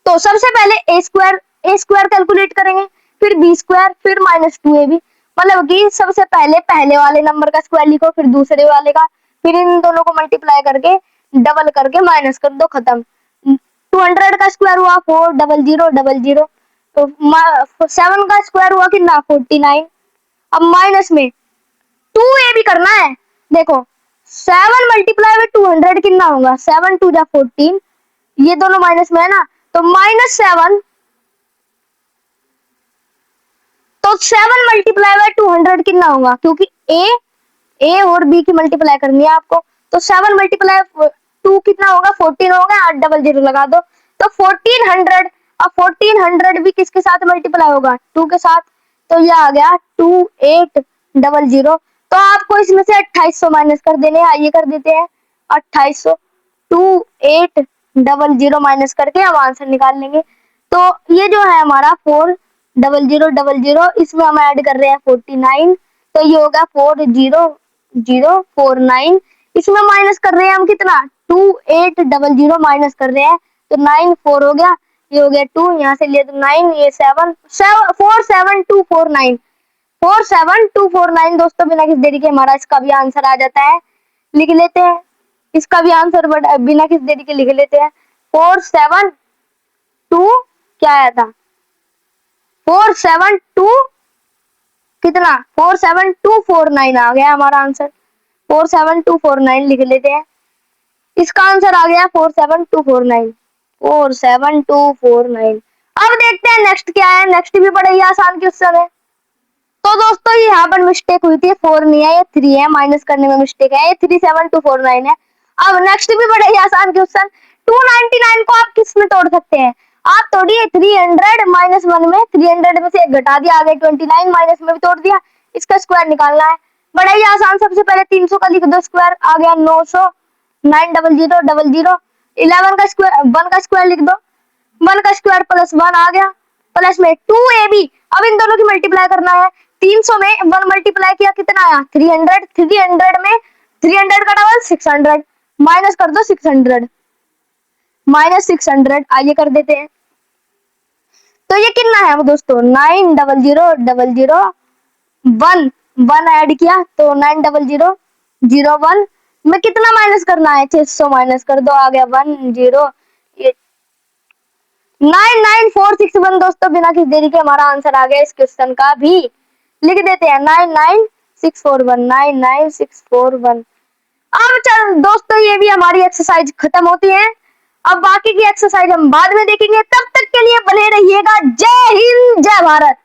Speaker 1: तो सबसे पहले ए स्क्वायर कैलकुलेट करेंगे, फिर बी स्क्वायर, फिर -2ab, मतलब कि सबसे पहले पहले वाले नंबर का स्क्वायर लिखो, फिर दूसरे वाले का, फिर इन दोनों को मल्टीप्लाई करके डबल करके माइनस कर दो, खत्म। 200 का स्क्वायर हुआ 40000, तो 7 का स्क्वायर हुआ कितना 49। अब माइनस में 2ab करना है, देखो 7 मल्टीप्लाई में 200 कितना होगा 7 2 जा 14, ये दोनों माइनस में है ना, तो -7, तो 7 मल्टीप्लाई बाय 200 कितना होगा, क्योंकि ए और बी की मल्टीप्लाई करनी है आपको, तो 7 मल्टीप्लाई 2 कितना होगा 14 होगा, 800 लगा दो, तो 1400। अब 1400 भी किसके साथ मल्टीप्लाई होगा 2 के साथ, तो ये आ गया 2800। तो आपको इसमें से 2800 माइनस कर देने हैं, आइए कर देते हैं 2800, 2800 माइनस करके हम आंसर निकाल लेंगे। तो ये जो है हमारा 40000, इसमें हम ऐड कर रहे हैं 49, तो ये होगा 40049, इसमें माइनस कर रहे हैं हम कितना 2800 माइनस कर रहे हैं, तो 9 4 हो गया, ये हो गया 2, यहाँ से लिए तो 9, ये 7 47249, 47249 दोस्तों, बिना किसी देरी के हमारा इसका भी आंसर आ जाता है। लिख लेते हैं इसका भी आंसर, बट बिना किसी देरी के लिख लेते हैं। 472 क्या आया था, 472 कितना, 47249 आ गया हमारा आंसर। 47249 लिख लेते हैं, इसका आंसर आ गया 47249, 47249। अब देखते हैं नेक्स्ट क्या है। नेक्स्ट भी बड़ा ही आसान क्वेश्चन है। तो दोस्तों ये यहाँ पर मिस्टेक हुई थी, 4 नहीं है ये 3 है, माइनस करने में मिस्टेक है, ये 37249 है। अब नेक्स्ट भी बड़ा ही आसान क्वेश्चन, 299 को आप किस में तोड़ सकते हैं? आप तोड़िए 300 माइनस 1 में, 300 में से 1 घटा दिया, आगे 29 माइनस में भी तोड़ दिया, इसका स्क्वायर निकालना है। बड़ा ही आसान, सबसे पहले 300 का लिख दो स्क्वायर, आ गया 900, 90000, 11 का स्क्वायर, 1 का स्क्वायर लिख दो, 1 का स्क्वायर प्लस 1 आ गया, प्लस में 2ab। अब इन दोनों की मल्टीप्लाई करना है। 300 में 1 मल्टीप्लाई किया कितना आया, 300, 300 में 300 का डबल 600, माइनस कर दो 600, माइनस 600, आइए कर देते हैं। तो ये कितना है वो दोस्तों, 90000 1 ऐड किया तो 90001 में कितना माइनस करना है, 600 माइनस कर दो, आ गया 99461 दोस्तों, बिना किसी देरी के हमारा आंसर आ गया इस क्वेश्चन का भी। लिख देते हैं 99641, 99641। अब चल दोस्तों, ये भी हमारी एक्सरसाइज खत्म होती है। अब बाकी की एक्सरसाइज हम बाद में देखेंगे, तब तक के लिए बने रहिएगा। जय हिंद, जय भारत।